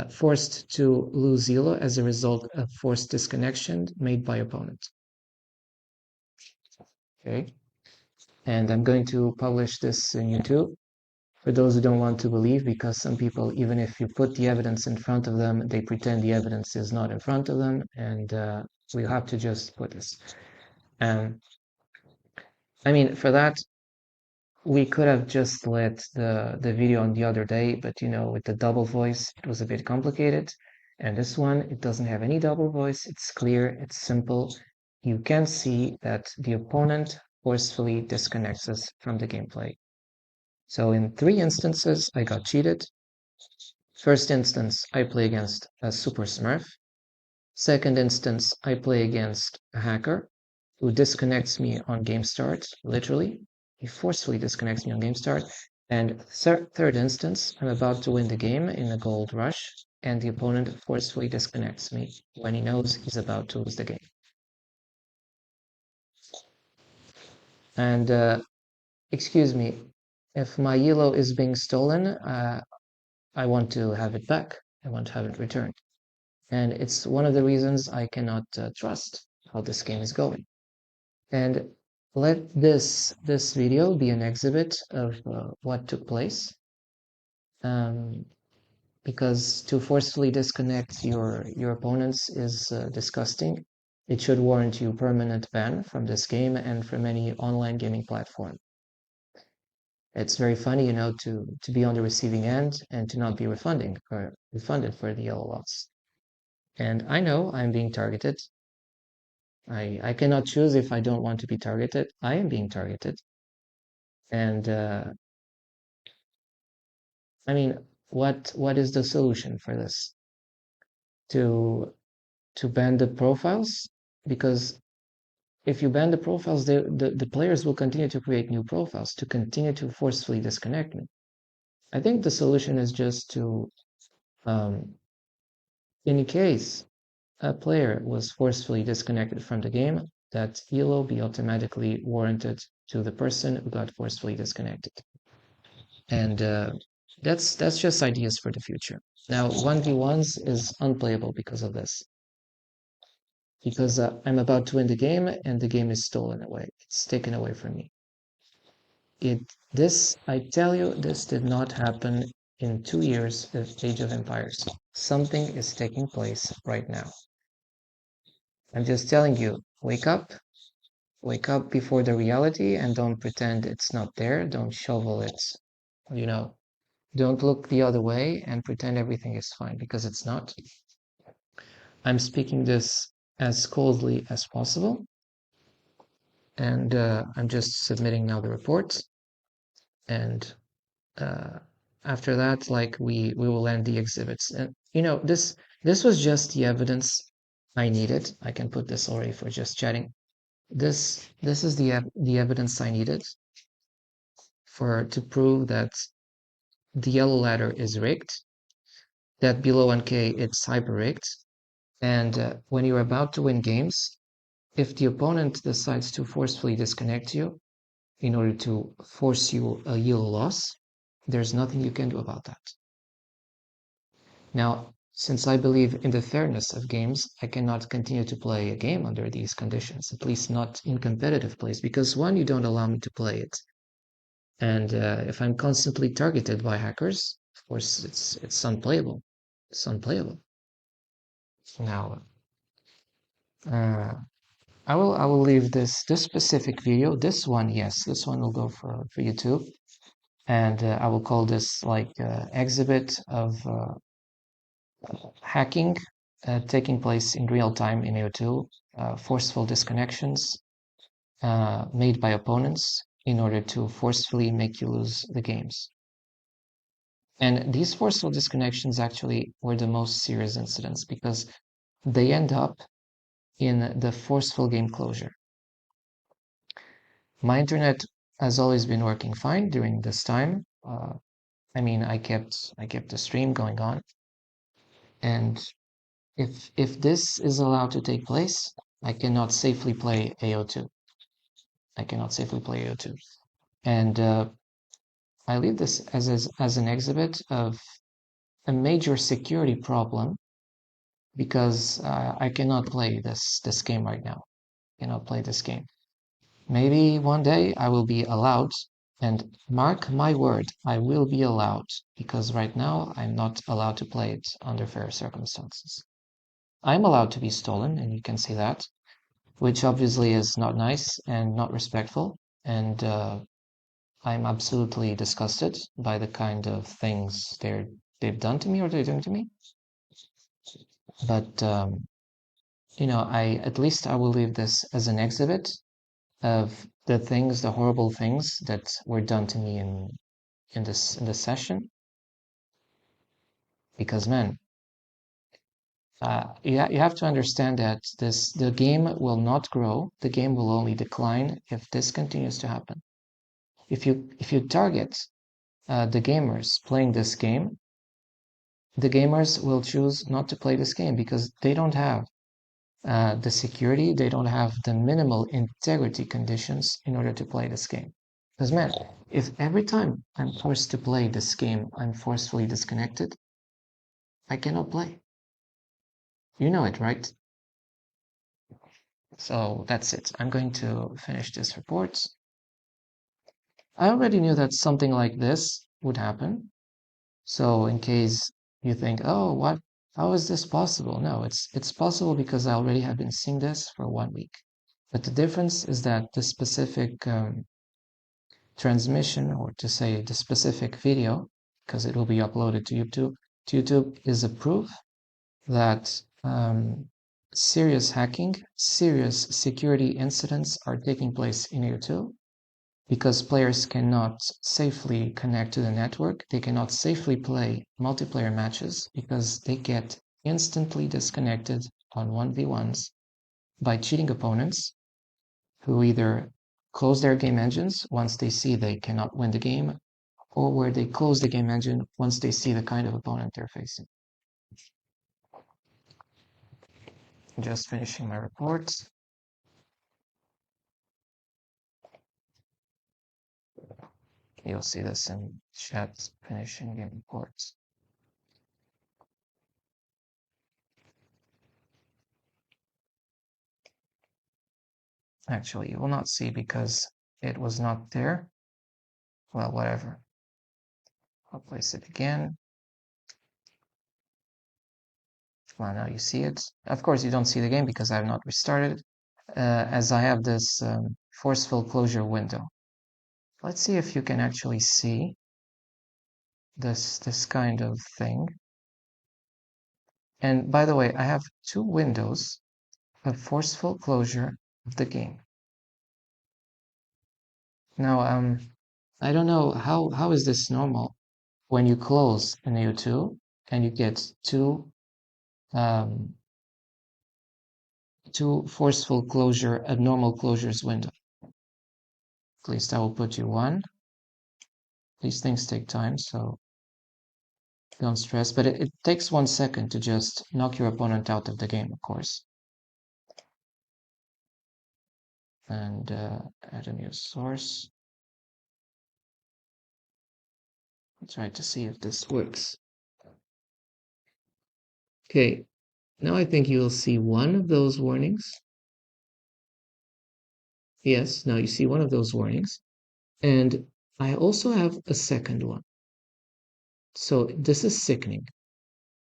[SPEAKER 1] forced to lose elo as a result of forced disconnection made by opponent. Okay, and I'm going to publish this in YouTube for those who don't want to believe, because some people, even if you put the evidence in front of them, they pretend the evidence is not in front of them, and we have to just put this. I mean, for that, we could have just let the video on the other day, but you know, with the double voice, it was a bit complicated. And this one, it doesn't have any double voice. It's clear, it's simple. You can see that the opponent forcefully disconnects us from the gameplay. So in 3 instances, I got cheated. First instance, I play against a super smurf. Second instance, I play against a hacker who disconnects me on game start, literally. He forcefully disconnects me on game start. And third instance, I'm about to win the game in a gold rush, and the opponent forcefully disconnects me when he knows he's about to lose the game. And excuse me, if my elo is being stolen, I want to have it back. I want to have it returned. And it's one of the reasons I cannot trust how this game is going. And let this video be an exhibit of what took place. Because to forcefully disconnect your opponents is disgusting. It should warrant you permanent ban from this game and from any online gaming platform. It's very funny, you know, to be on the receiving end and to not be refunded for the yellow loss. And I know I'm being targeted. I cannot choose if I don't want to be targeted. I am being targeted. And I mean, what is the solution for this? To ban the profiles? Because if you ban the profiles, the players will continue to create new profiles to continue to forcefully disconnect me. I think the solution is just to, in case a player was forcefully disconnected from the game, that elo be automatically warranted to the person who got forcefully disconnected. And that's just ideas for the future. Now, 1v1s is unplayable because of this. Because I'm about to win the game and the game is stolen away. It's taken away from me. I tell you, this did not happen in 2 years of Age of Empires. Something is taking place right now. I'm just telling you, wake up before the reality, and don't pretend it's not there. Don't shovel it, you know. Don't look the other way and pretend everything is fine, because it's not. I'm speaking this as coldly as possible, and I'm just submitting now the report. And after that, like we will end the exhibits. And you know, this was just the evidence I needed. I can put this already for just chatting. This is the evidence I needed to prove that the yellow ladder is rigged. that below 1K it's hyper-rigged, and when you're about to win games, if the opponent decides to forcefully disconnect you in order to force you a yield loss, there's nothing you can do about that. Now, since I believe in the fairness of games, I cannot continue to play a game under these conditions, at least not in competitive plays, because one, you don't allow me to play it. And if I'm constantly targeted by hackers, of course, it's unplayable. It's unplayable. Now, uh, I will leave this specific video. This one, yes, this one will go for YouTube, and I will call this like exhibit of hacking taking place in real time in Ao2, forceful disconnections made by opponents in order to forcefully make you lose the games. And these forceful disconnections actually were the most serious incidents because they end up in the forceful game closure. My internet has always been working fine during this time. I mean, I kept the stream going on, and if this is allowed to take place, I cannot safely play Ao2. I cannot safely play Ao2, and I leave this as an exhibit of a major security problem because I cannot play this game right now. I cannot play this game. Maybe one day I will be allowed, and mark my word, I will be allowed, because right now I'm not allowed to play it under fair circumstances. I'm allowed to be stolen, and you can see that, which obviously is not nice and not respectful, and I'm absolutely disgusted by the kind of things they've done to me or they're doing to me. But you know, at least I will leave this as an exhibit of the things, the horrible things that were done to me in this session. Because man, you have to understand that the game will not grow. The game will only decline if this continues to happen. If you target the gamers playing this game, the gamers will choose not to play this game because they don't have the security, they don't have the minimal integrity conditions in order to play this game. Because man, if every time I'm forced to play this game, I'm forcefully disconnected, I cannot play. You know it, right? So that's it. I'm going to finish this report. I already knew that something like this would happen. So in case you think, oh, what? How is this possible? No, it's possible because I already have been seeing this for 1 week. But the difference is that the specific transmission, or to say the specific video, because it will be uploaded to YouTube is a proof that serious hacking, serious security incidents are taking place in Ao2 because players cannot safely connect to the network. They cannot safely play multiplayer matches because they get instantly disconnected on 1v1s by cheating opponents who either close their game engines once they see they cannot win the game, or where they close the game engine once they see the kind of opponent they're facing. Just finishing my report. You'll see this in chat, finishing game reports. Actually, you will not see because it was not there. Well, whatever. I'll place it again. Well, now you see it. Of course, you don't see the game because I have not restarted, as I have this forceful closure window. Let's see if you can actually see this kind of thing. And by the way, I have two windows of forceful closure of the game. Now, I don't know how is this normal when you close an Ao2 and you get two forceful closure abnormal closures window. At least I will put you one. These things take time, so Don't stress, but it takes 1 second to just knock your opponent out of the game, of course. And add a new source. I'll try to see if this works. Okay, now I think you will see one of those warnings. Yes, now you see one of those warnings. And I also have a second one. So this is sickening.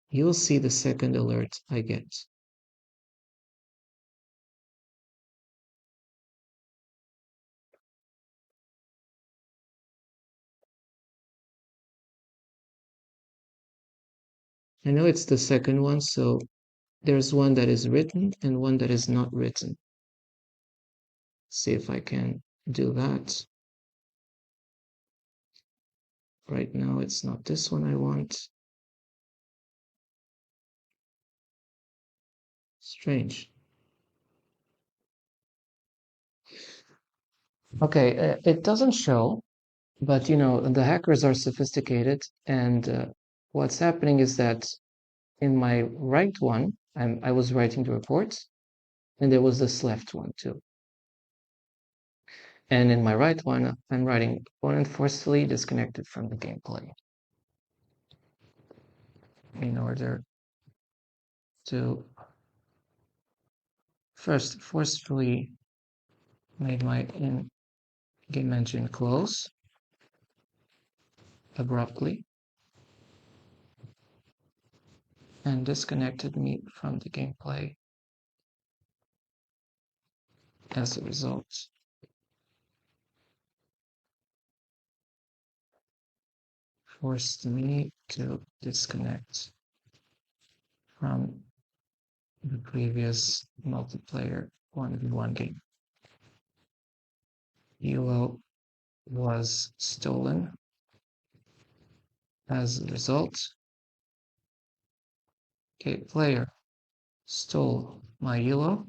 [SPEAKER 1] You will see the second alert I get. I know it's the second one, so there's one that is written and one that is not written. See if I can do that. Right now, it's not this one I want. Strange. Okay, it doesn't show, but you know, the hackers are sophisticated, and what's happening is that in my right one, I was writing the report, and there was this left one too. And in my right one, I'm writing opponent forcefully disconnected from the gameplay in order to first forcefully made my in-game engine close abruptly and disconnected me from the gameplay as a result. Forced me to disconnect from the previous multiplayer 1v1 game. UO was stolen as a result. Okay, player stole my UO.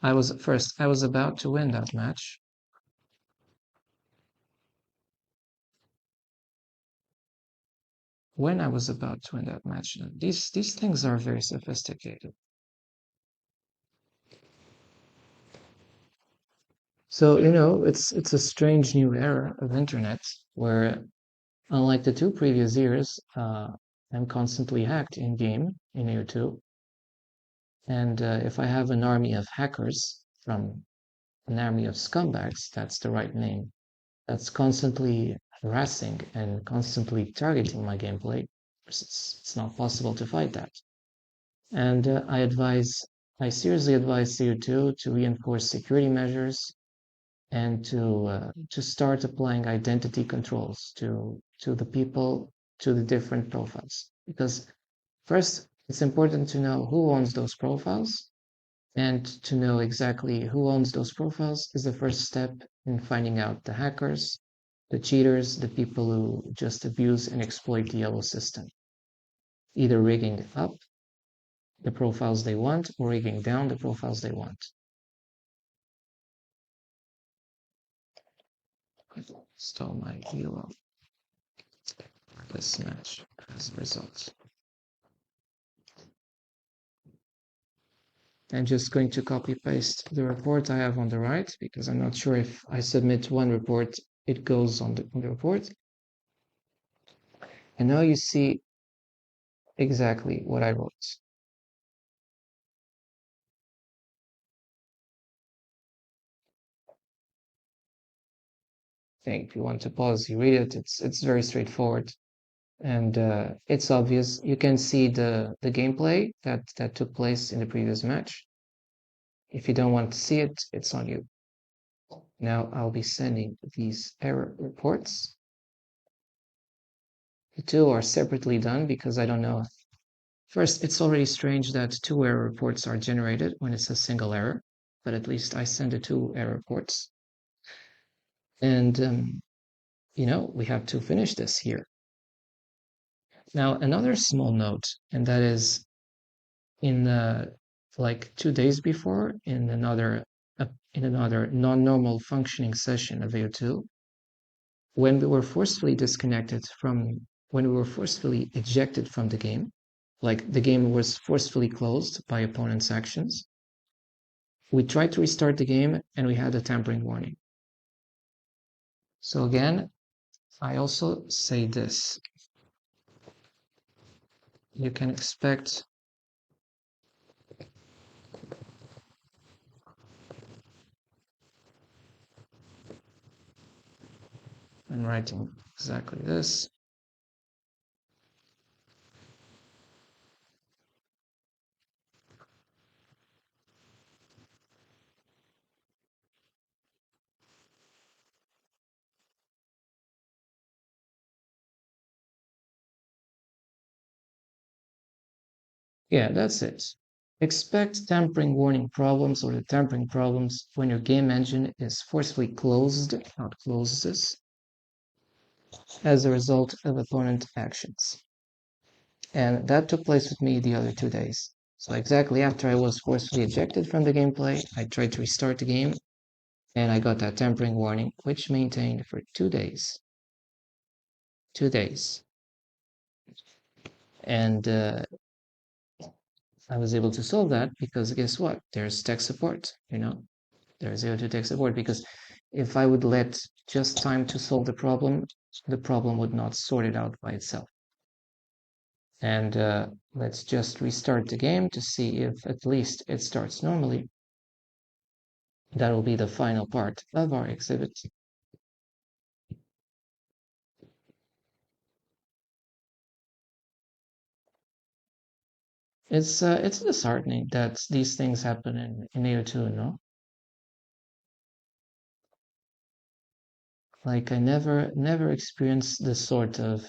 [SPEAKER 1] I was about to win that match. When I was about to win that match, these things are very sophisticated. So, you know, it's a strange new era of internet where, unlike the 2 previous years, I'm constantly hacked in game in Ao2. And if I have an army of hackers from an army of scumbags, that's the right name, that's constantly harassing and constantly targeting my gameplay, it's not possible to fight that. And I seriously advise CO2 to reinforce security measures and to start applying identity controls to the people, to the different profiles. Because first, it's important to know who owns those profiles, and to know exactly who owns those profiles is the first step in finding out the hackers, the cheaters, the people who just abuse and exploit the yellow system, either rigging up the profiles they want or rigging down the profiles they want. Stole my hero this match as a result. I'm just going to copy paste the report I have on the right because I'm not sure if I submit one report, it goes on the report. And now you see exactly what I wrote. If you want to pause, you read it. It's very straightforward, and it's obvious. You can see the gameplay that took place in the previous match. If you don't want to see it, it's on you. Now I'll be sending these error reports. The two are separately done because I don't know. First, it's already strange that 2 error reports are generated when it's a single error, but at least I send the 2 error reports. And you know, we have to finish this here. Now, another small note, and that is in like 2 days before, in another non-normal functioning session of AO2, when we were forcefully ejected from the game, like the game was forcefully closed by opponent's actions, we tried to restart the game and we had a tampering warning. So again, I also say this. You can expect I'm writing exactly this. Yeah, that's it. Expect tampering warning problems or the tampering problems when your game engine is forcefully closed, not closes, as a result of opponent actions. And that took place with me the other 2 days. So exactly after I was forcefully ejected from the gameplay, I tried to restart the game, and I got that tampering warning, which maintained for 2 days. 2 days. And I was able to solve that because guess what? There's tech support, There's Ao2 tech support because if I would let just time to solve the problem would not sort it out by itself. And let's just restart the game to see if at least it starts normally. That will be the final part of our exhibit. It's disheartening that these things happen in Ao2, no? Like I never experienced this sort of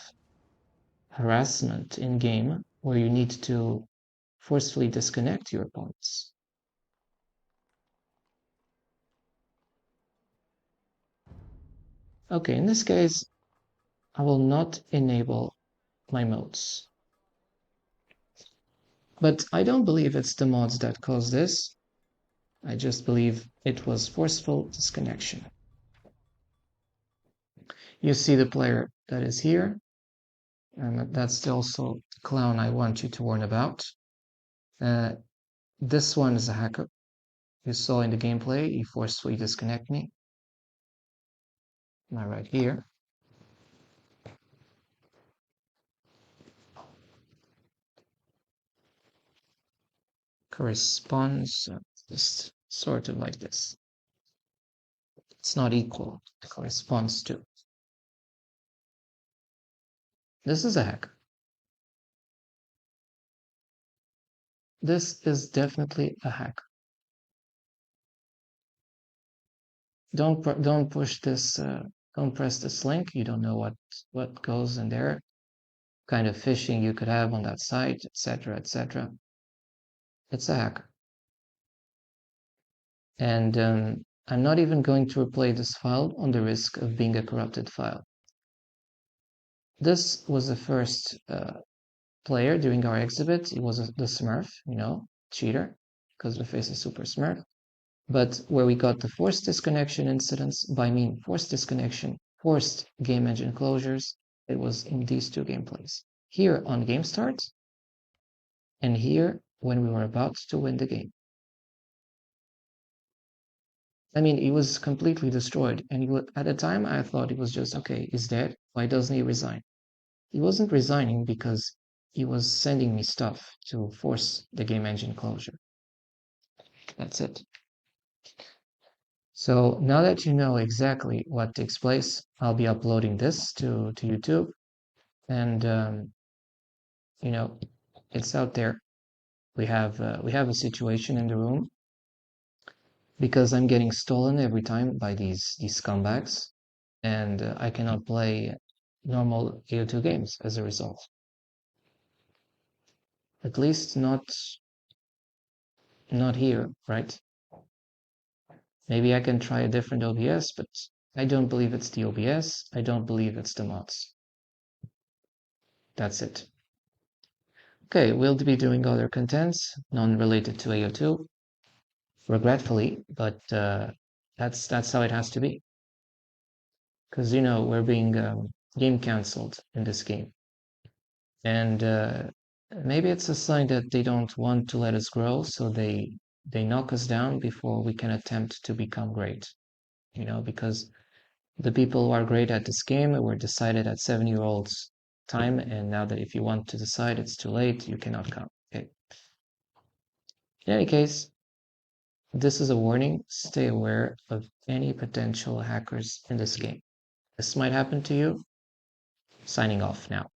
[SPEAKER 1] harassment in game where you need to forcefully disconnect your opponents. Okay, in this case, I will not enable my modes. But I don't believe it's the mods that caused this. I just believe it was forceful disconnection. You see the player that is here, and that's also the clown I want you to warn about. This one is a hacker. You saw in the gameplay, he forcefully disconnect me. Now right here. Corresponds just sort of like this. It's not equal. It corresponds to. This is a hack. This is definitely a hack. Don't push this. Don't press this link. You don't know what goes in there, kind of phishing you could have on that site, etc., etc. It's a hack, and I'm not even going to replay this file on the risk of being a corrupted file. This was the first player during our exhibit. It was the smurf, cheater, because the face is super smurf. But where we got the forced disconnection incidents, by mean forced disconnection, forced game engine closures, it was in these two gameplays. Here on game start, and here when we were about to win the game. I mean, he was completely destroyed, and at the time I thought he was just, okay, he's dead, why doesn't he resign? He wasn't resigning because he was sending me stuff to force the game engine closure. That's it. So now that you know exactly what takes place, I'll be uploading this to YouTube, and it's out there. We have a situation in the room because I'm getting stolen every time by these scumbags, and I cannot play normal Ao2 games as a result. At least not here, right? Maybe I can try a different OBS, but I don't believe it's the OBS. I don't believe it's the mods. That's it. Okay, we'll be doing other contents, non-related to Ao2, regretfully, but that's how it has to be. because you know we're being game cancelled in this game, and maybe it's a sign that they don't want to let us grow, so they knock us down before we can attempt to become great. You know, because the people who are great at this game were decided at 7-year-olds time, and now that if you want to decide, it's too late. You cannot come. Okay. In any case, this is a warning. Stay aware of any potential hackers in this game. This might happen to you. Signing off now.